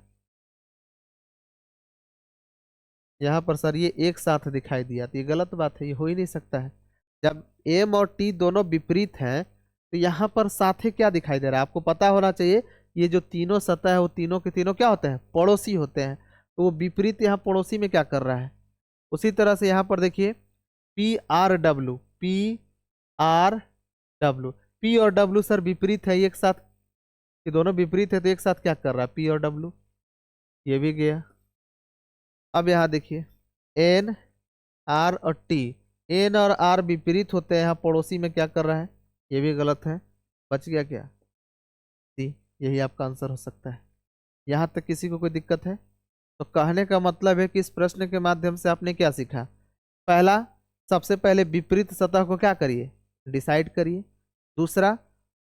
यहाँ पर सर ये एक साथ दिखाई दिया, तो ये गलत बात है, ये हो ही नहीं सकता है। जब एम और टी दोनों विपरीत हैं तो यहाँ पर साथ ही क्या दिखाई दे रहा है, आपको पता होना चाहिए। ये जो तीनों सतह है वो तीनों के तीनों क्या होते हैं, पड़ोसी होते हैं। तो वो विपरीत यहाँ पड़ोसी में क्या कर रहा है। उसी तरह से यहाँ पर देखिए P R W, P R W, P और डब्ल्यू सर विपरीत है एक साथ, ये दोनों विपरीत है तो एक साथ क्या कर रहा है, पी और डब्ल्यू, ये भी गया। अब यहाँ देखिए एन, आर और टी, एन और आर विपरीत होते हैं, यहाँ पड़ोसी में क्या कर रहा है, ये भी गलत है। बच गया क्या, सी, यही आपका आंसर हो सकता है। यहाँ तक किसी को कोई दिक्कत है। तो कहने का मतलब है कि इस प्रश्न के माध्यम से आपने क्या सीखा। पहला, सबसे पहले विपरीत सतह को क्या करिए, डिसाइड करिए। दूसरा,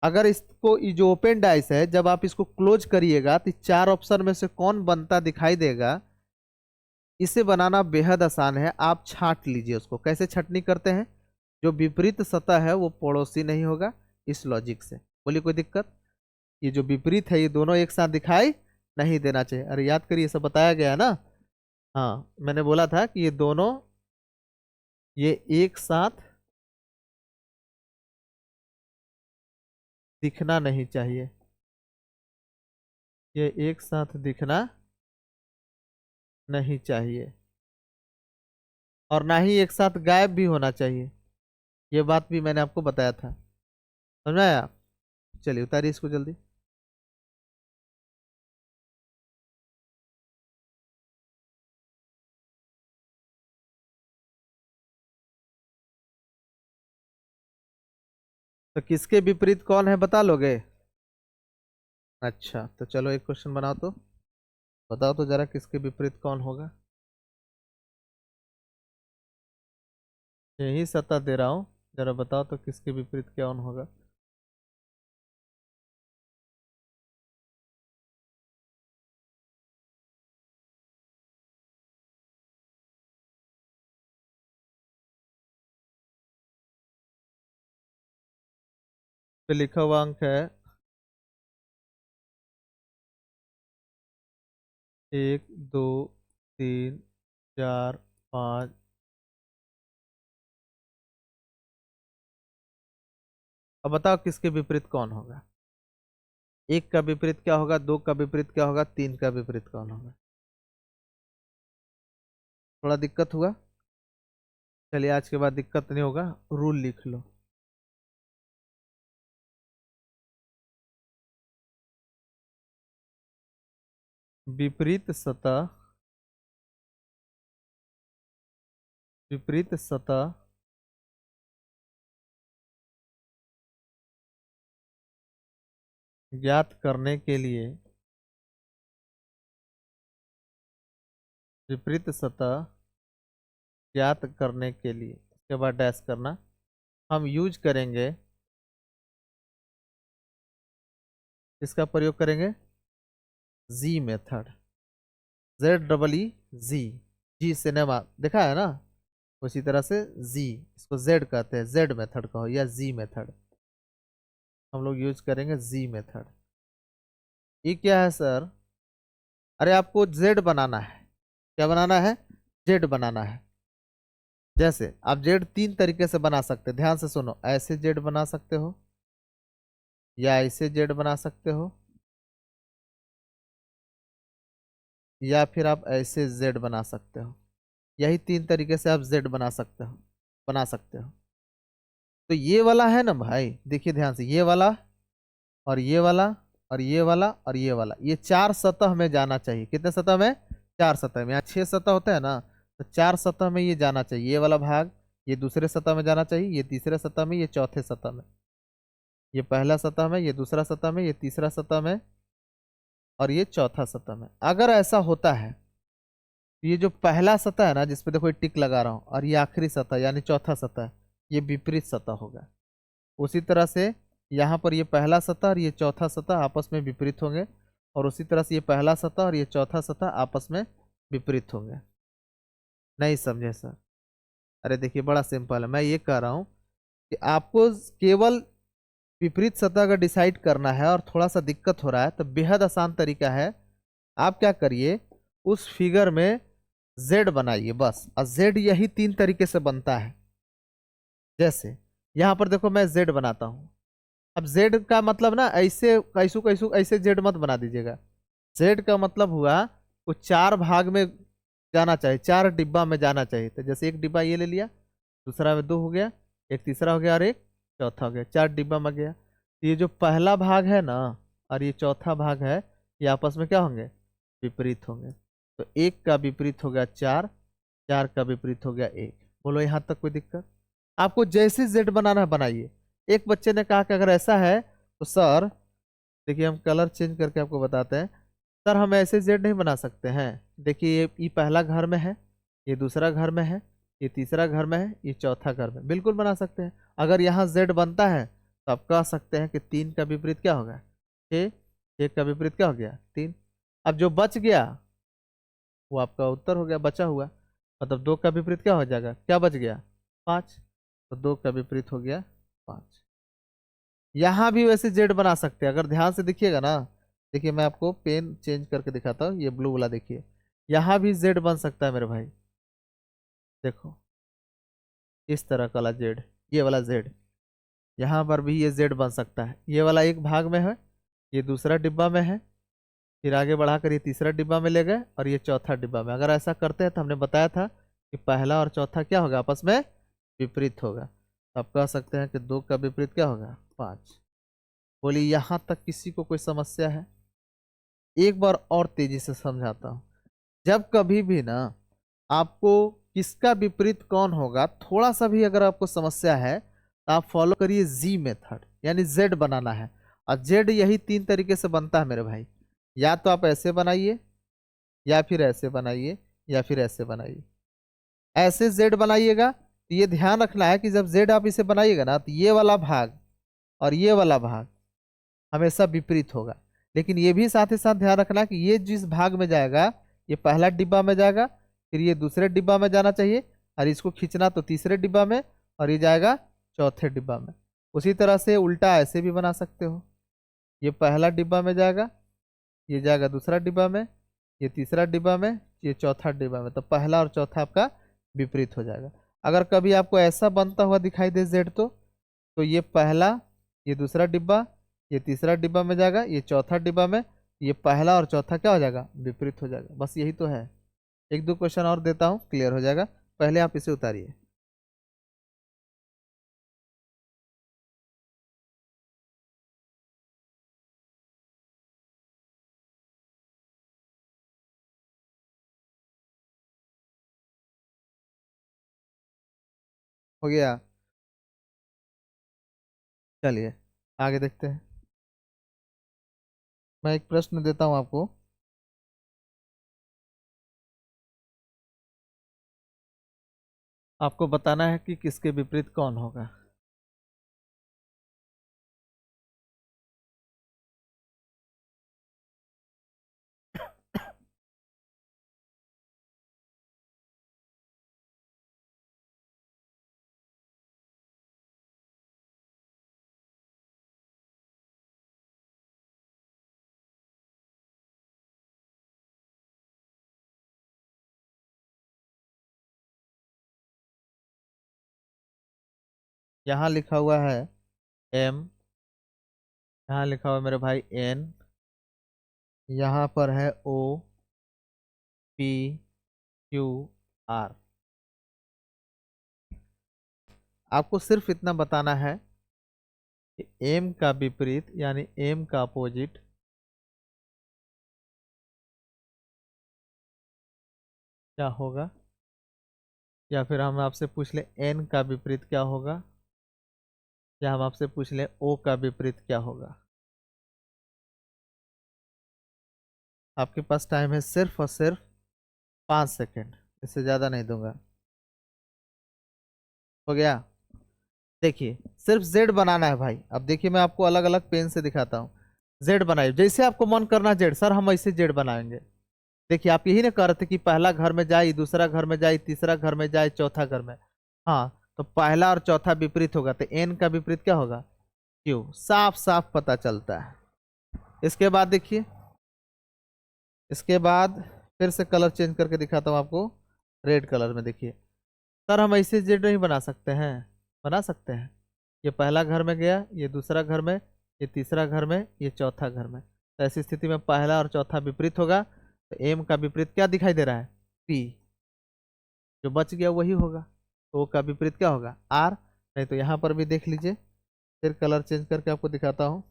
अगर इसको, ये जो ओपन डाइस है, जब आप इसको क्लोज करिएगा तो चार ऑप्शन में से कौन बनता दिखाई देगा। इसे बनाना बेहद आसान है, आप छांट लीजिए उसको। कैसे छटनी करते हैं, जो विपरीत सतह है वो पड़ोसी नहीं होगा, इस लॉजिक से। बोलिए कोई दिक्कत। ये जो विपरीत है ये दोनों एक साथ दिखाई नहीं देना चाहिए। अरे याद करिए, सब बताया गया ना। हाँ, मैंने बोला था कि ये दोनों, ये एक साथ दिखना नहीं चाहिए, ये एक साथ दिखना नहीं चाहिए, और ना ही एक साथ गायब भी होना चाहिए। ये बात भी मैंने आपको बताया था, समझ में आया। चलिए उतारिए इसको जल्दी। तो किसके विपरीत कौन है बता लोगे। अच्छा, तो चलो एक क्वेश्चन बनाओ तो, बताओ तो जरा किसके विपरीत कौन होगा। यही सत्ता दे रहा हूँ, जरा बताओ तो किसके विपरीत कौन होगा। पे लिखा हुआ अंक है 1 2 3 4 5। अब बताओ किसके विपरीत कौन होगा। एक का विपरीत क्या होगा, दो का विपरीत क्या होगा, तीन का विपरीत कौन होगा। थोड़ा दिक्कत हुआ। चलिए आज के बाद दिक्कत नहीं होगा, रूल लिख लो। विपरीत सतह, विपरीत सतह ज्ञात करने के लिए, विपरीत सतह ज्ञात करने के लिए, इसके बाद डैश करना, हम यूज करेंगे, इसका प्रयोग करेंगे जी मेथड, जेड डबल ई जी, जी सिनेमा देखा है ना, उसी तरह से जी, इसको जेड कहते हैं, जेड मेथड कहो या जी मेथड, हम लोग यूज करेंगे जी मेथड। ये क्या है सर, अरे आपको जेड बनाना है, क्या बनाना है, जेड बनाना है। जैसे आप जेड तीन तरीके से बना सकते हैं, ध्यान से सुनो, ऐसे जेड बना सकते हो, या ऐसे जेड बना सकते हो, या फिर आप ऐसे जेड बना सकते हो। यही तीन तरीके से आप जेड बना सकते हो, बना सकते हो। तो ये वाला है ना भाई, देखिए ध्यान से, ये वाला और ये वाला और ये वाला और ये वाला, ये चार सतह में जाना चाहिए। कितने सतह में, चार सतह में। यहाँ छह सतह होता है ना, तो चार सतह में ये जाना चाहिए। ये वाला भाग ये दूसरे सतह में जाना चाहिए, ये तीसरे सतह में, ये चौथे सतह में, ये पहला सतह में, ये दूसरा सतह में, ये तीसरा सतह में, और ये चौथा सतह में। अगर ऐसा होता है तो ये जो पहला सतह है ना, जिसपे देखो टिक लगा रहा हूं, और ये आखिरी सतह यानी चौथा सतह, ये विपरीत सतह होगा। उसी तरह से यहाँ पर ये पहला सतह और ये चौथा सतह आपस में विपरीत होंगे, और उसी तरह से ये पहला सतह और ये चौथा सतह आपस में विपरीत होंगे। नहीं समझे सर? अरे देखिए बड़ा सिंपल है, मैं ये कह रहा हूँ कि आपको केवल विपरीत सतह का डिसाइड करना है और थोड़ा सा दिक्कत हो रहा है, तो बेहद आसान तरीका है। आप क्या करिए, उस फिगर में जेड बनाइए बस, और जेड यही 3 तरीके से बनता है। जैसे यहां पर देखो मैं जेड बनाता हूं। अब जेड का मतलब ना ऐसे कैसू कैसू ऐसे जेड मत बना दीजिएगा। जेड का मतलब हुआ वो 4 भाग में जाना चाहिए, 4 डिब्बा में जाना चाहिए। तो जैसे एक डिब्बा ये ले लिया, दूसरा में 2 हो गया, एक तीसरा हो गया और एक चौथा हो गया, 4 डिब्बा में गया। तो ये जो पहला भाग है ना और ये चौथा भाग है, ये आपस में क्या होंगे, विपरीत होंगे। तो एक का विपरीत हो गया 4, 4 का विपरीत हो गया 1। बोलो यहाँ तक कोई दिक्कत? आपको जैसे जेड बनाना है बनाइए। एक बच्चे ने कहा कि अगर ऐसा है तो सर देखिए हम कलर चेंज करके आपको बताते हैं। सर हम ऐसे जेड नहीं बना सकते हैं। देखिए ये पहला घर में है, ये दूसरा घर में है, ये तीसरा घर में है, ये चौथा घर में, बिल्कुल बना सकते हैं। अगर यहाँ जेड बनता है तो आप कह सकते हैं कि 3 का विपरीत क्या होगा, 6, 6 का विपरीत क्या हो गया 3। अब जो बच गया वो आपका उत्तर हो गया बचा हुआ। मतलब 2 का विपरीत क्या हो जाएगा, क्या बच गया 5। तो 2 का विपरीत हो गया 5। यहाँ भी वैसे जेड बना सकते हैं, अगर ध्यान से देखिएगा ना। देखिए मैं आपको पेन चेंज करके दिखाता हूँ, ये ब्लू वाला देखिए, यहाँ भी जेड बन सकता है मेरे भाई। देखो इस तरह का वाला जेड, ये वाला जेड, यहाँ पर भी ये जेड बन सकता है। ये वाला एक भाग में है, ये दूसरा डिब्बा में है, फिर आगे बढ़ाकर ये तीसरा डिब्बा में ले गए और ये चौथा डिब्बा में। अगर ऐसा करते हैं तो हमने बताया था कि पहला और चौथा क्या होगा, आपस में विपरीत होगा। तो आप कह सकते हैं कि 2 का विपरीत क्या होगा 5। बोलिए यहाँ तक किसी को कोई समस्या है? एक बार और तेजी से समझाता हूँ। जब कभी भी ना आपको किसका विपरीत कौन होगा थोड़ा सा भी अगर आपको समस्या है, तो आप फॉलो करिए जी मेथड, यानी जेड बनाना है। और जेड यही 3 तरीके से बनता है मेरे भाई। या तो आप ऐसे बनाइए, या फिर ऐसे बनाइए, या फिर ऐसे बनाइए। ऐसे जेड बनाइएगा तो ये ध्यान रखना है कि जब जेड आप इसे बनाइएगा ना, तो ये वाला भाग और ये वाला भाग हमेशा विपरीत होगा। लेकिन ये भी साथ ही साथ ध्यान रखना कि ये जिस भाग में जाएगा, ये पहला डिब्बा में जाएगा, फिर ये दूसरे डिब्बा में जाना चाहिए, और इसको खींचना तो तीसरे डिब्बा में, और ये जाएगा चौथे डिब्बा में। उसी तरह से उल्टा ऐसे भी बना सकते हो। ये पहला डिब्बा में जाएगा, ये जाएगा दूसरा डिब्बा में, ये तीसरा डिब्बा में, ये चौथा डिब्बा में। तो पहला और चौथा आपका विपरीत हो जाएगा। अगर कभी आपको ऐसा बनता हुआ दिखाई दे जेड, तो ये पहला, ये दूसरा डिब्बा, ये तीसरा डिब्बा में जाएगा, ये चौथा डिब्बा में, ये पहला और चौथा क्या हो जाएगा, विपरीत हो जाएगा। बस यही तो है। एक दो क्वेश्चन और देता हूँ, क्लियर हो जाएगा। पहले आप इसे उतारिए। हो गया? चलिए आगे देखते हैं। मैं एक प्रश्न देता हूँ आपको। आपको बताना है कि किसके विपरीत कौन होगा। यहाँ लिखा हुआ है एम, यहाँ लिखा हुआ है मेरे भाई एन, यहाँ पर है ओ, पी, क्यू, आर। आपको सिर्फ इतना बताना है कि एम का विपरीत यानी एम का अपोजिट क्या होगा, या फिर हम आपसे पूछ ले एन का विपरीत क्या होगा, या हम आपसे पूछ ले ओ का विपरीत क्या होगा। आपके पास टाइम है सिर्फ और सिर्फ 5 सेकेंड, इससे ज़्यादा नहीं दूंगा। हो गया? देखिए सिर्फ जेड बनाना है भाई। अब देखिए मैं आपको अलग अलग पेन से दिखाता हूँ। जेड बनाइए, जैसे आपको मन करना जेड सर हम ऐसे जेड बनाएंगे। देखिए आप यही ना कर रहे थे कि पहला घर में जाए, दूसरा घर में जाए, तीसरा घर में जाए, चौथा घर में। हाँ, तो पहला और चौथा विपरीत होगा तो एन का विपरीत क्या होगा? क्यू। साफ साफ पता चलता है। इसके बाद देखिए, इसके बाद फिर से कलर चेंज करके दिखाता हूँ आपको। रेड कलर में देखिए। सर हम ऐसे जेड नहीं बना सकते हैं? बना सकते हैं। ये पहला घर में गया, ये दूसरा घर में, ये तीसरा घर में, ये चौथा घर में। तो ऐसी स्थिति में पहला और चौथा विपरीत होगा, तो एम का विपरीत क्या दिखाई दे रहा है? पी। जो बच गया वही होगा। ओ का विपरीत क्या होगा? आर। नहीं तो यहाँ पर भी देख लीजिए, फिर कलर चेंज करके आपको दिखाता हूँ।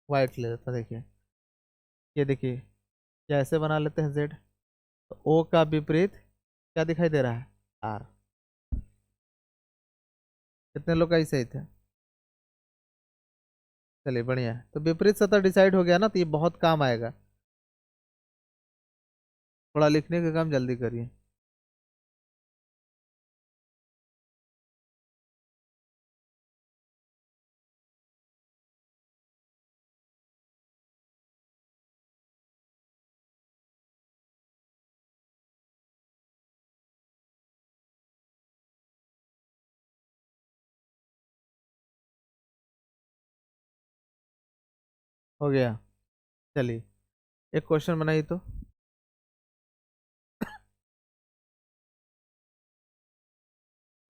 वाइट ले लेता, देखिए ये देखिए, या ऐसे बना लेते हैं जेड। तो ओ का विपरीत क्या दिखाई दे रहा है? आर। कितने लोग का ही सही थे? चलिए बढ़िया है। तो विपरीत सतह डिसाइड हो गया ना, तो ये बहुत काम आएगा। थोड़ा लिखने का काम जल्दी करिए। हो गया। चलिए एक क्वेश्चन बनाइए तो।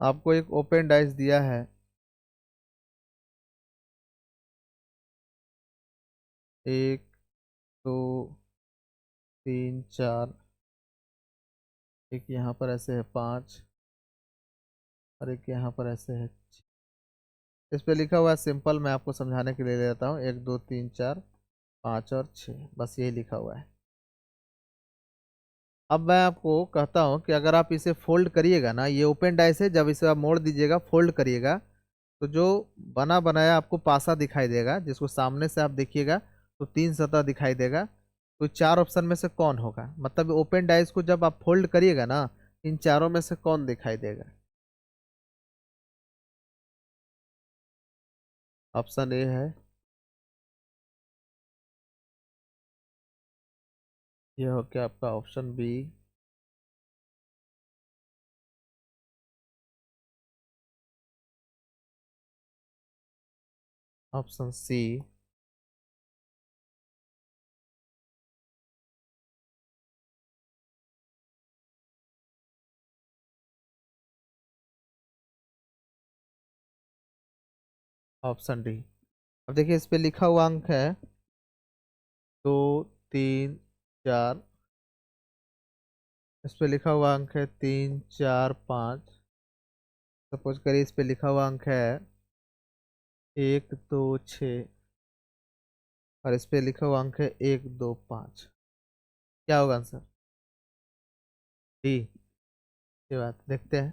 आपको एक ओपन डाइस दिया है, एक, दो, तीन, चार, एक यहाँ पर ऐसे है पाँच, और एक यहाँ पर ऐसे है छः। इस पे लिखा हुआ है सिंपल, मैं आपको समझाने के लिए ले लेता हूँ। एक, दो, तीन, चार, पाँच और छः, बस यही लिखा हुआ है। अब मैं आपको कहता हूँ कि अगर आप इसे फोल्ड करिएगा ना, ये ओपन डाइस है, जब इसे आप मोड़ दीजिएगा, फोल्ड करिएगा, तो जो बना बनाया आपको पासा दिखाई देगा, जिसको सामने से आप देखिएगा तो तीन सतह दिखाई देगा। तो चार ऑप्शन में से कौन होगा? मतलब ओपन डाइस को जब आप फोल्ड करिएगा ना, इन चारों में से कौन दिखाई देगा? ऑप्शन ए है, ये हो क्या आपका option B, option C, option D. अब देखिए इस पे लिखा हुआ अंक है दो, तीन, चार। इस पे लिखा हुआ अंक है तीन, चार, पाँच। सपोज करिए इस पे लिखा हुआ अंक है एक, दो, छ, और इस पे लिखा हुआ अंक है एक, दो, पाँच। क्या होगा आंसर? डी। ये बात देखते हैं।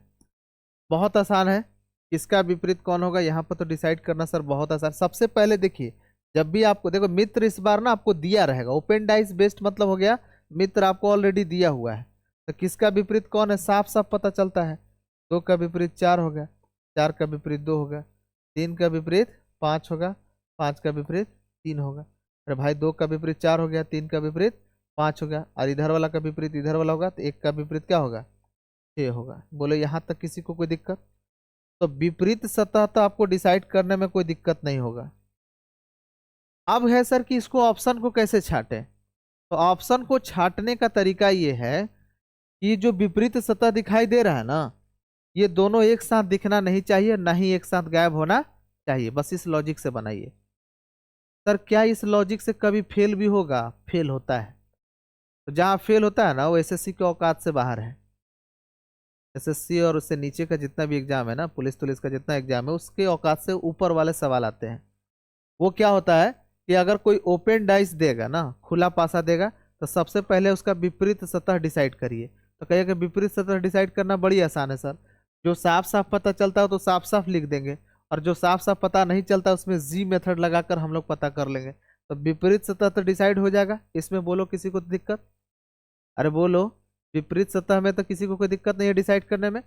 बहुत आसान है। किसका विपरीत कौन होगा यहाँ पर तो डिसाइड करना सर बहुत आसान। सबसे पहले देखिए, जब भी आपको देखो मित्र इस बार ना आपको दिया रहेगा, ओपन डाइस बेस्ड मतलब हो गया मित्र आपको ऑलरेडी दिया हुआ है। तो किसका विपरीत कौन है साफ साफ पता चलता है। दो का विपरीत चार होगा, चार का विपरीत दो होगा, तीन का विपरीत पाँच होगा, पाँच का विपरीत तीन होगा। अरे भाई दो का विपरीत चार हो गया, तीन का विपरीत पाँच होगा, और इधर वाला का विपरीत इधर वाला होगा, तो एक का विपरीत क्या होगा? छः होगा। बोलो यहाँ तक किसी को कोई दिक्कत? तो विपरीत सतह तो आपको डिसाइड करने में कोई दिक्कत नहीं होगा। अब है सर कि इसको ऑप्शन को कैसे छाटे? तो ऑप्शन को छाटने का तरीका ये है कि जो विपरीत सतह दिखाई दे रहा है ना, ये दोनों एक साथ दिखना नहीं चाहिए, ना ही एक साथ गायब होना चाहिए। बस इस लॉजिक से बनाइए। सर क्या इस लॉजिक से कभी फेल भी होगा? फेल होता है। तो जहां फेल होता है ना वो एसएससी के औकात से बाहर है। एसएससी और उससे नीचे का जितना भी एग्जाम है ना, पुलिस तुलिस का जितना एग्जाम है, उसके औकात से ऊपर वाले सवाल आते हैं। वो क्या होता है कि अगर कोई ओपन डाइस देगा ना, खुला पासा देगा, तो सबसे पहले उसका विपरीत सतह डिसाइड करिए। तो कहिए कि विपरीत सतह डिसाइड करना बड़ी आसान है सर। जो साफ साफ पता चलता है तो साफ साफ लिख देंगे, और जो साफ साफ पता नहीं चलता उसमें जी मेथड लगाकर हम लोग पता कर लेंगे। तो विपरीत सतह तो डिसाइड हो जाएगा। इसमें बोलो किसी को दिक्कत? अरे बोलो। विपरीत सतह में तो किसी को कोई दिक्कत नहीं है डिसाइड करने में।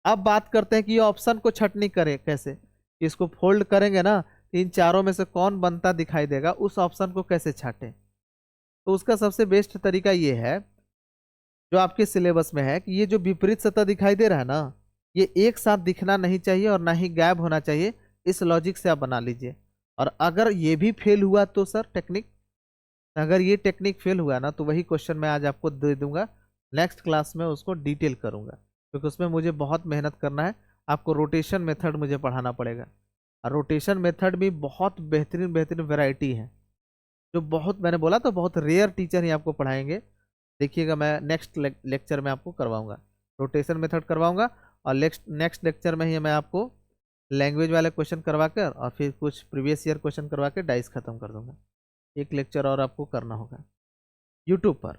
अब बात करते हैं कि ये ऑप्शन को छटनी करें कैसे, कि इसको फोल्ड करेंगे ना, तो इन चारों में से कौन बनता दिखाई देगा, उस ऑप्शन को कैसे छाटें। तो उसका सबसे बेस्ट तरीका ये है, जो आपके सिलेबस में है, कि ये जो विपरीत सतह दिखाई दे रहा है ना, ये एक साथ दिखना नहीं चाहिए और ना ही गायब होना चाहिए। इस लॉजिक से आप बना लीजिए। और अगर ये भी फेल हुआ तो सर टेक्निक, अगर ये टेक्निक फेल हुआ ना, तो वही क्वेश्चन मैं आज आपको दे दूंगा, नेक्स्ट क्लास में उसको डिटेल करूंगा, क्योंकि उसमें मुझे बहुत मेहनत करना है। आपको रोटेशन मेथड मुझे पढ़ाना पड़ेगा, और रोटेशन मेथड भी बहुत बेहतरीन बेहतरीन वैरायटी है, जो बहुत, मैंने बोला तो बहुत रेयर टीचर ही आपको पढ़ाएंगे। देखिएगा, मैं नेक्स्ट लेक्चर में आपको करवाऊंगा, रोटेशन मेथड करवाऊंगा। और नेक्स्ट नेक्स्ट लेक्चर में ही मैं आपको लैंग्वेज वाले क्वेश्चन करवा कर और फिर कुछ प्रीवियस ईयर क्वेश्चन करवा के डाइस खत्म कर दूंगा। एक लेक्चर और आपको करना होगा यूट्यूब पर।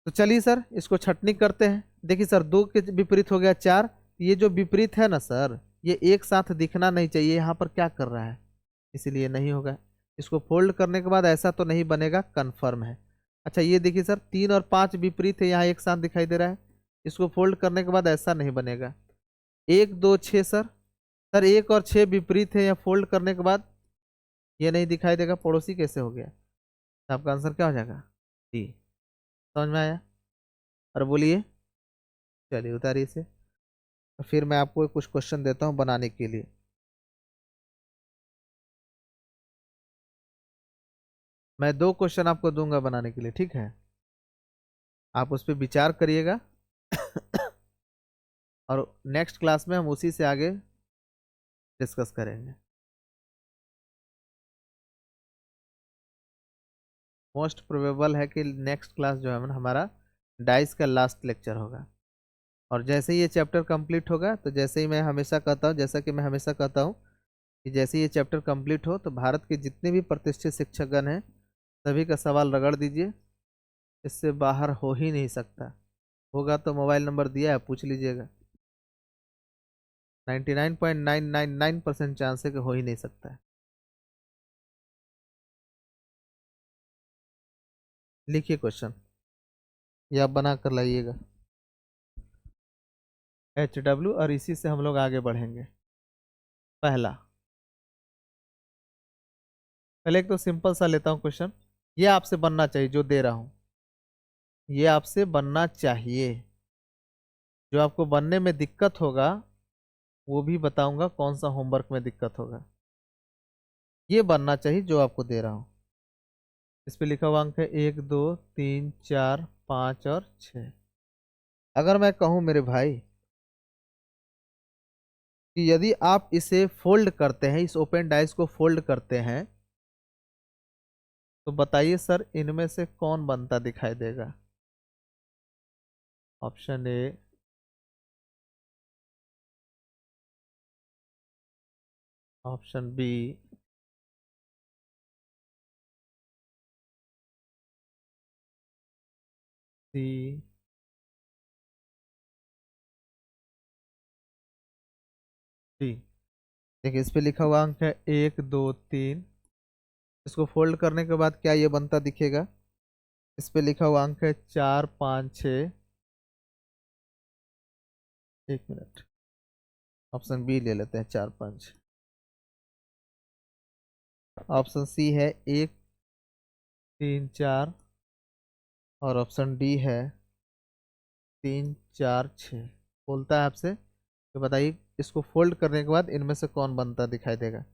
तो चलिए सर, इसको छटनी करते हैं। देखिए सर, दो के विपरीत हो गया चार, ये जो विपरीत है ना सर, ये एक साथ दिखना नहीं चाहिए, यहाँ पर क्या कर रहा है, इसीलिए नहीं होगा। इसको फोल्ड करने के बाद ऐसा तो नहीं बनेगा, कंफर्म है। अच्छा ये देखिए सर, 3 और 5 विपरीत है, यहाँ एक साथ दिखाई दे रहा है, इसको फोल्ड करने के बाद ऐसा नहीं बनेगा। 1 2 6 सर, सर 1 और 6 विपरीत है, यहाँ फोल्ड करने के बाद ये नहीं दिखाई देगा, पड़ोसी कैसे हो गया। तो आपका आंसर क्या हो जाएगा, डी। समझ में आया। और बोलिए, चलिए उतारिए इसे। तो फिर मैं आपको कुछ क्वेश्चन देता हूँ बनाने के लिए। मैं 2 क्वेश्चन आपको दूंगा बनाने के लिए, ठीक है। आप उस पर विचार करिएगा और नेक्स्ट क्लास में हम उसी से आगे डिस्कस करेंगे। मोस्ट प्रोबेबल है कि नेक्स्ट क्लास जो है ना हमारा डाइस का लास्ट लेक्चर होगा। और जैसे ही ये चैप्टर कंप्लीट होगा, तो जैसे ही मैं हमेशा कहता हूँ, जैसा कि मैं हमेशा कहता हूँ, कि जैसे ही ये चैप्टर कंप्लीट हो, तो भारत के जितने भी प्रतिष्ठित शिक्षकगण हैं, सभी का सवाल रगड़ दीजिए। इससे बाहर हो ही नहीं सकता। होगा तो मोबाइल नंबर दिया है, पूछ लीजिएगा। 99.999% चांस है कि हो ही नहीं सकता है। लिखिए क्वेश्चन, या आप बना कर लाइएगा। HW, और इसी से हम लोग आगे बढ़ेंगे। पहला, पहले एक तो सिंपल सा लेता हूँ क्वेश्चन। ये आपसे बनना चाहिए, जो दे रहा हूँ ये आपसे बनना चाहिए। जो आपको बनने में दिक्कत होगा, वो भी बताऊंगा कौन सा होमवर्क में दिक्कत होगा। ये बनना चाहिए जो आपको दे रहा हूँ। इस पे लिखा हुआ अंक है 1 2 3 4 5 और 6। अगर मैं कहूँ मेरे भाई कि यदि आप इसे फोल्ड करते हैं, इस ओपन डाइस को फोल्ड करते हैं, तो बताइए सर इनमें से कौन बनता दिखाई देगा। Option A, option B, C, D. देखिए इस पे लिखा हुआ अंक है 1 2 3। इसको फोल्ड करने के बाद क्या ये बनता दिखेगा। इस पे लिखा हुआ अंक है 4 5 6। 1 मिनट, ऑप्शन बी ले लेते हैं, 4 5। ऑप्शन सी है 1 3 4, और ऑप्शन डी है 3 4 6। बोलता है आपसे, तो बताइए इसको फोल्ड करने के बाद इनमें से कौन बनता दिखाई देगा।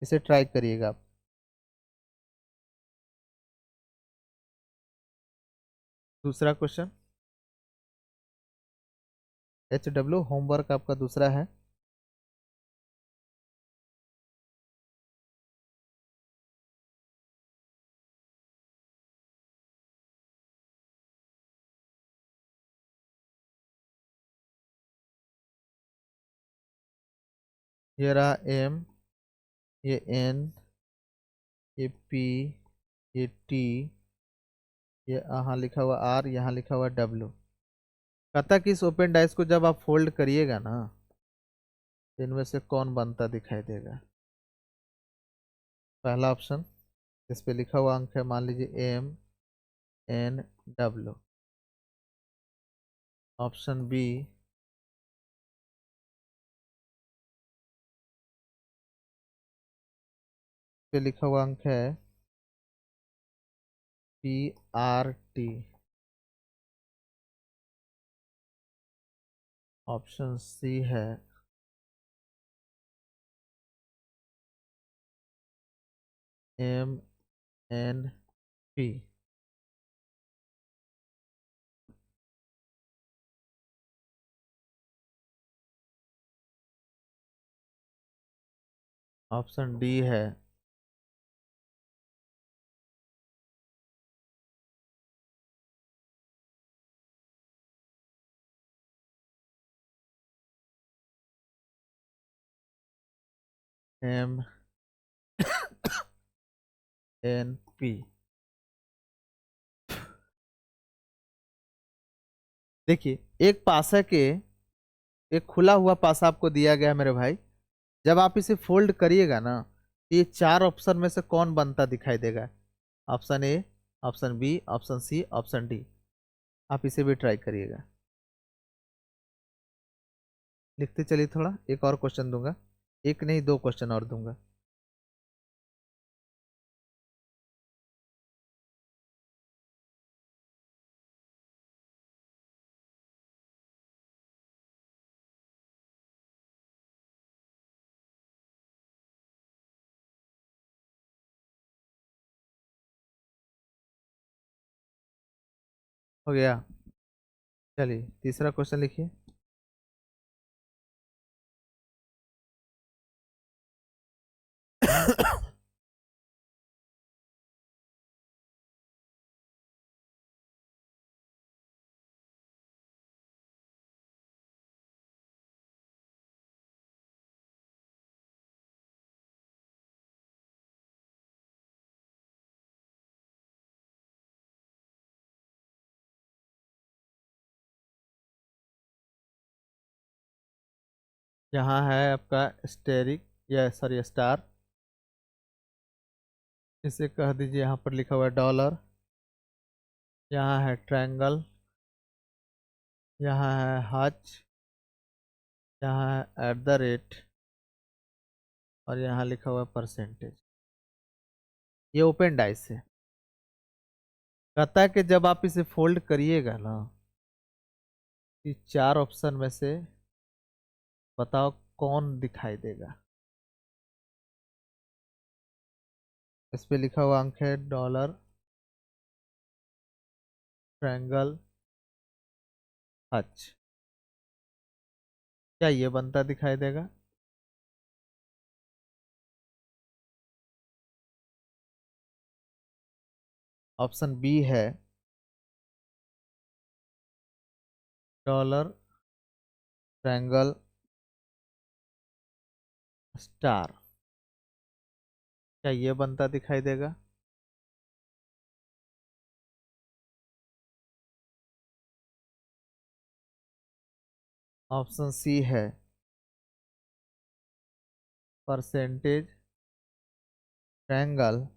इसे ट्राई करिएगा आप। दूसरा क्वेश्चन, HW होमवर्क आपका दूसरा है। ये रहा M, ये N, ये P, ये T, ये यहाँ लिखा हुआ R, यहाँ लिखा हुआ W। कहता कि इस ओपन डाइस को जब आप फोल्ड करिएगा ना, तो इनमें से कौन बनता दिखाई देगा। पहला ऑप्शन, इस पे लिखा हुआ अंक है मान लीजिए M N W। Option B पे लिखा हुआ अंक है PRT। ऑप्शन सी है MNP। ऑप्शन डी है MNP। देखिए, एक पासा के एक खुला हुआ पासा आपको दिया गया है मेरे भाई। जब आप इसे फोल्ड करिएगा ना, तो ये चार ऑप्शन में से कौन बनता दिखाई देगा? Option A, option B, option C, option D. आप इसे भी ट्राई करिएगा। लिखते चलिए, थोड़ा एक और क्वेश्चन दूंगा, एक नहीं दो क्वेश्चन और दूंगा। हो गया? चलिए तीसरा क्वेश्चन लिखिए। यहाँ है आपका स्टेरिक, या सॉरी स्टार। इसे कह दीजिए, यहाँ पर लिखा हुआ है डॉलर। यहाँ है ट्रायंगल। यहाँ है हच। यहाँ है @ और यहाँ लिखा हुआ है परसेंटेज। ये ओपन डाइस है। कहता है कि जब आप इसे फोल्ड करिएगा ना, इस चार ऑप्शन में से बताओ कौन दिखाई देगा। इस पे लिखा हुआ अंक है डॉलर, ट्रायंगल, हच। क्या ये बनता दिखाई देगा? ऑप्शन बी है डॉलर, ट्रायंगल, स्टार। क्या ये बनता दिखाई देगा? ऑप्शन सी है परसेंटेज, ट्रायंगल,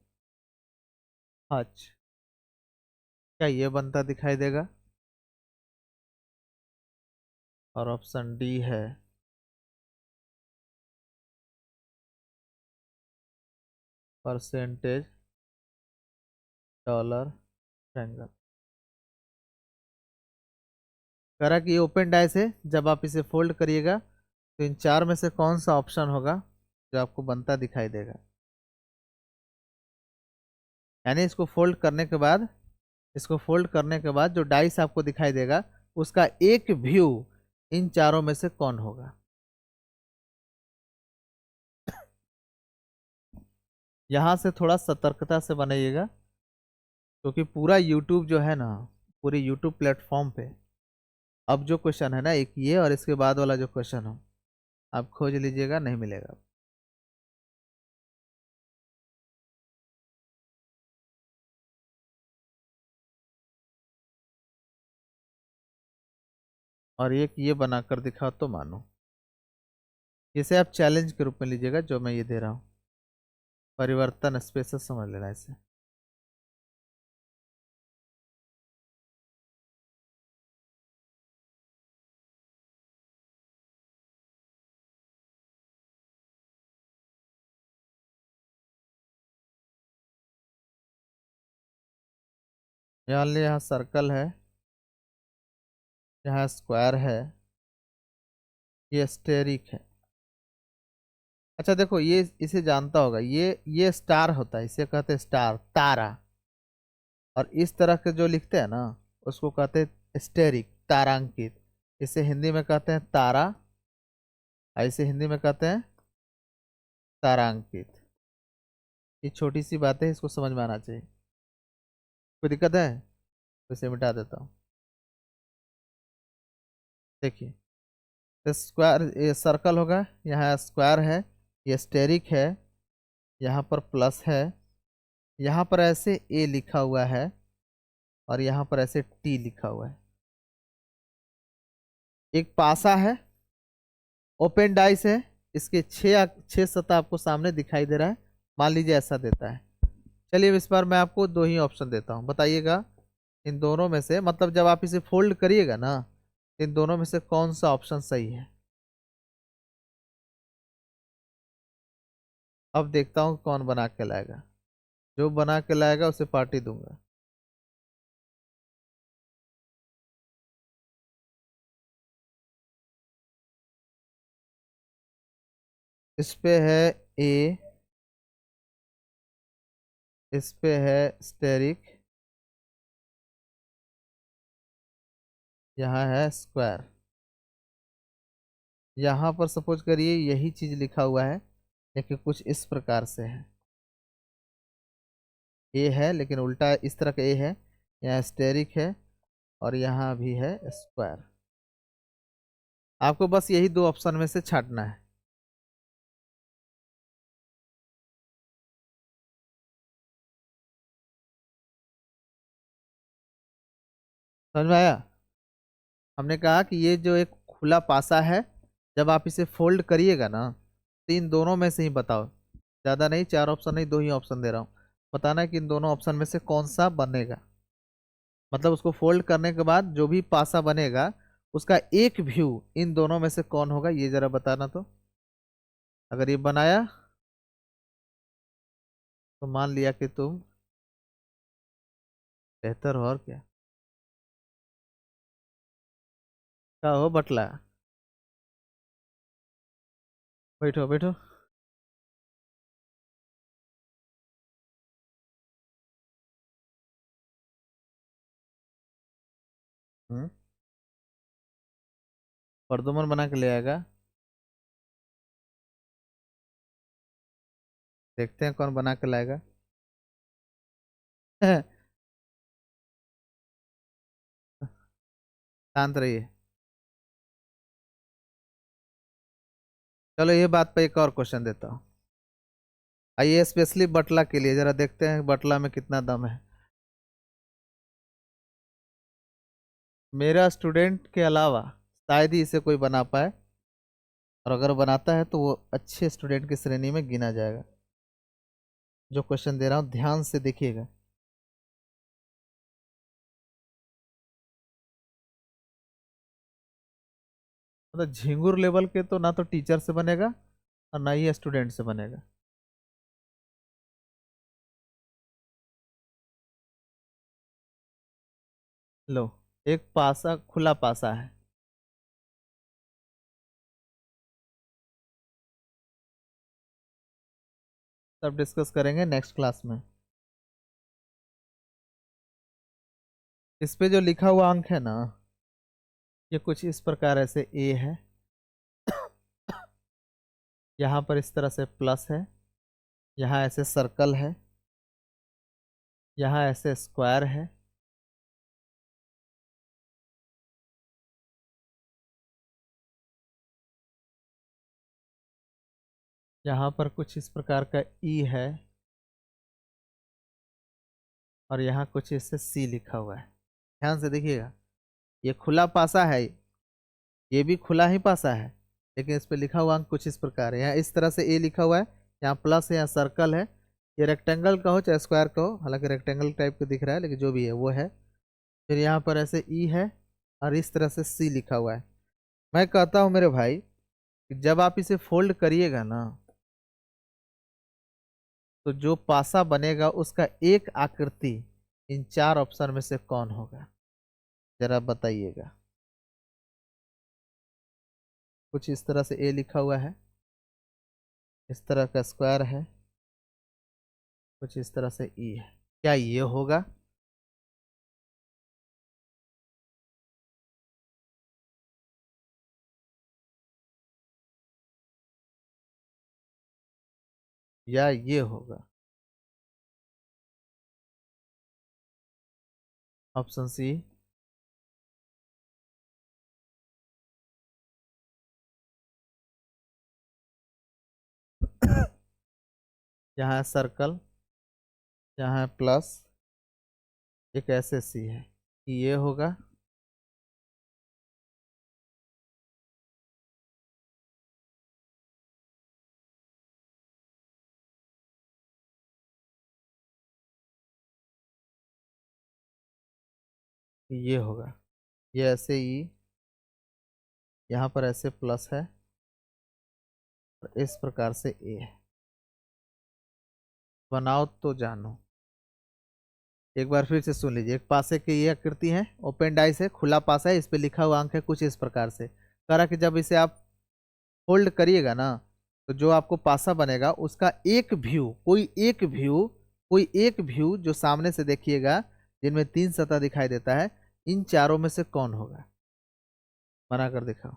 हच। क्या ये बनता दिखाई देगा? और ऑप्शन डी है परसेंटेज, डॉलर, ट्रायंगल। करा कि ये ओपन डाइस है, जब आप इसे फोल्ड करिएगा तो इन चार में से कौन सा ऑप्शन होगा जो आपको बनता दिखाई देगा। यानी इसको फोल्ड करने के बाद जो डाइस आपको दिखाई देगा, उसका एक व्यू इन चारों में से कौन होगा। यहां से थोड़ा सतर्कता से बनाइएगा, क्योंकि पूरा यूट्यूब जो है ना, पूरे यूट्यूब प्लेटफॉर्म पे अब जो क्वेश्चन है ना, एक ये और इसके बाद वाला जो क्वेश्चन हो, आप खोज लीजिएगा, नहीं मिलेगा। और एक ये बनाकर दिखा तो मानो। इसे आप चैलेंज के रूप में लीजिएगा जो मैं ये दे रहा हूँ। परिवर्तन स्पेशल समझ लेना इसे। मान लिया यहाँ सर्कल है, यहाँ स्क्वायर है, ये स्टेरिक है। अच्छा देखो, ये इसे जानता होगा, ये स्टार होता है, इसे कहते हैं स्टार, तारा। और इस तरह के जो लिखते हैं ना, उसको कहते हैं स्टेरिक, तारांकित। इसे हिंदी में कहते हैं तारा, और इसे हिंदी में कहते हैं तारांकित। ये छोटी सी बात है, इसको समझ में आना चाहिए। कोई दिक्कत है तो इसे मिटा देता हूँ। देखिए, स्क्वायर, ये सर्कल होगा, यहाँ स्क्वायर है, ये स्टेरिक है, यहाँ पर प्लस है, यहाँ पर ऐसे ए लिखा हुआ है, और यहाँ पर ऐसे टी लिखा हुआ है। एक पासा है, ओपन डाइस है, इसके छह सतह आपको सामने दिखाई दे रहा है। मान लीजिए ऐसा देता है। चलिए अब इस बार मैं आपको दो ही ऑप्शन देता हूँ, बताइएगा इन दोनों में से, मतलब जब आप इसे फोल्ड करिएगा ना, इन दोनों में से कौन सा ऑप्शन सही है। अब देखता हूँ कौन बना के लाएगा। जो बना के लाएगा उसे पार्टी दूंगा। इस पे है ए, इस पे है स्टेरिक, यहाँ है स्क्वायर। यहाँ पर सपोज करिए यही चीज लिखा हुआ है, लेकिन कुछ इस प्रकार से है। ए है लेकिन उल्टा इस तरह का ए है, यहाँ स्टेरिक है, और यहाँ भी है स्क्वायर। आपको बस यही दो ऑप्शन में से छांटना है। समझ में आया। हमने कहा कि ये जो एक खुला पासा है, जब आप इसे फोल्ड करिएगा ना, तो इन दोनों में से ही बताओ। ज़्यादा नहीं, चार ऑप्शन नहीं, दो ही ऑप्शन दे रहा हूँ। बताना है कि इन दोनों ऑप्शन में से कौन सा बनेगा। मतलब उसको फोल्ड करने के बाद जो भी पासा बनेगा, उसका एक व्यू इन दोनों में से कौन होगा, ये जरा बताना। तो अगर ये बनाया तो मान लिया कि तुम बेहतर हो, और क्या। क्या हो बटला, बैठो बैठो। हम्म, प्रदुमन बना के ले आएगा। देखते हैं कौन बना के लाएगा। शांत रहिए। चलो ये बात पे एक और क्वेश्चन देता हूँ। आइए स्पेशली बटला के लिए, जरा देखते हैं बटला में कितना दम है। मेरा स्टूडेंट के अलावा शायद ही इसे कोई बना पाए, और अगर बनाता है तो वो अच्छे स्टूडेंट की श्रेणी में गिना जाएगा। जो क्वेश्चन दे रहा हूँ ध्यान से देखिएगा। मतलब झिंगुर लेवल के तो ना तो टीचर से बनेगा, और ना ही स्टूडेंट से बनेगा। लो, एक पासा, खुला पासा है। सब डिस्कस करेंगे नेक्स्ट क्लास में। इस पे जो लिखा हुआ अंक है ना, ये कुछ इस प्रकार ऐसे ए है, यहाँ पर इस तरह से प्लस है, यहाँ ऐसे सर्कल है, यहाँ ऐसे स्क्वायर है, यहाँ पर कुछ इस प्रकार का ई है, और यहाँ कुछ इससे सी लिखा हुआ है। ध्यान से देखिएगा, ये खुला पासा है, ये भी खुला ही पासा है, लेकिन इस पे लिखा हुआ अंक कुछ इस प्रकार है। यहाँ इस तरह से ए लिखा हुआ है, यहाँ प्लस है, यहाँ सर्कल है। ये रेक्टेंगल का हो चाहे स्क्वायर का हो, हालांकि रेक्टेंगल टाइप का दिख रहा है, लेकिन जो भी है वो है। फिर यहाँ पर ऐसे ई है, और इस तरह से सी लिखा हुआ है। मैं कहता हूँ मेरे भाई कि जब आप इसे फोल्ड करिएगा ना, तो जो पासा बनेगा उसका एक आकृति इन चार ऑप्शन में से कौन होगा, जरा बताइएगा। कुछ इस तरह से ए लिखा हुआ है, इस तरह का स्क्वायर है, कुछ इस तरह से ई है। क्या ये होगा? या ये होगा? Option C. यहाँ है सर्कल, यहाँ है प्लस, एक ऐसे सी है, ये होगा? ये होगा? ये ऐसे ई, यहाँ पर ऐसे प्लस है, और इस प्रकार से ए है। बनाओ तो जानो। एक बार फिर से सुन लीजिए। एक पासे की ये आकृति है, ओपन डाइस है, खुला पासा है, इस पे लिखा हुआ अंक है कुछ इस प्रकार से। कह रहा कि जब इसे आप होल्ड करिएगा ना, तो जो आपको पासा बनेगा उसका एक व्यू, कोई एक व्यू जो सामने से देखिएगा, जिनमें तीन सतह दिखाई देता है, इन चारों में से कौन होगा? बना कर दिखाओ।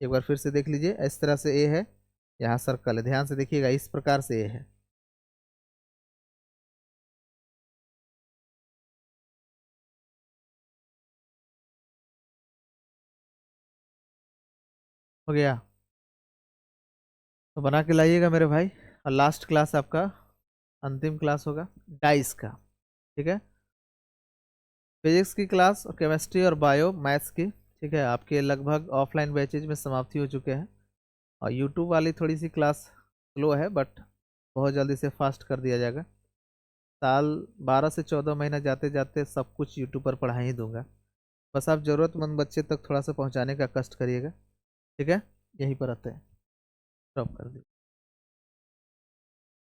एक बार फिर से देख लीजिए। इस तरह से ए है, यहाँ सर्कल है, ध्यान से देखिएगा, इस प्रकार से ए है। हो गया? तो बना के लाइएगा मेरे भाई। और लास्ट क्लास आपका अंतिम क्लास होगा डाइस का, ठीक है? फिजिक्स की क्लास और केमिस्ट्री और बायो मैथ्स की, ठीक है, आपके लगभग ऑफलाइन बैचेज में समाप्ति हो चुके हैं। और यूट्यूब वाली थोड़ी सी क्लास स्लो है, बट बहुत जल्दी से फास्ट कर दिया जाएगा। साल 12 से 14 महीना जाते जाते सब कुछ यूट्यूब पर पढ़ा ही दूंगा। बस आप ज़रूरतमंद बच्चे तक थोड़ा सा पहुंचाने का कष्ट करिएगा, ठीक है? यहीं पर आते हैं, स्टॉप कर दिए।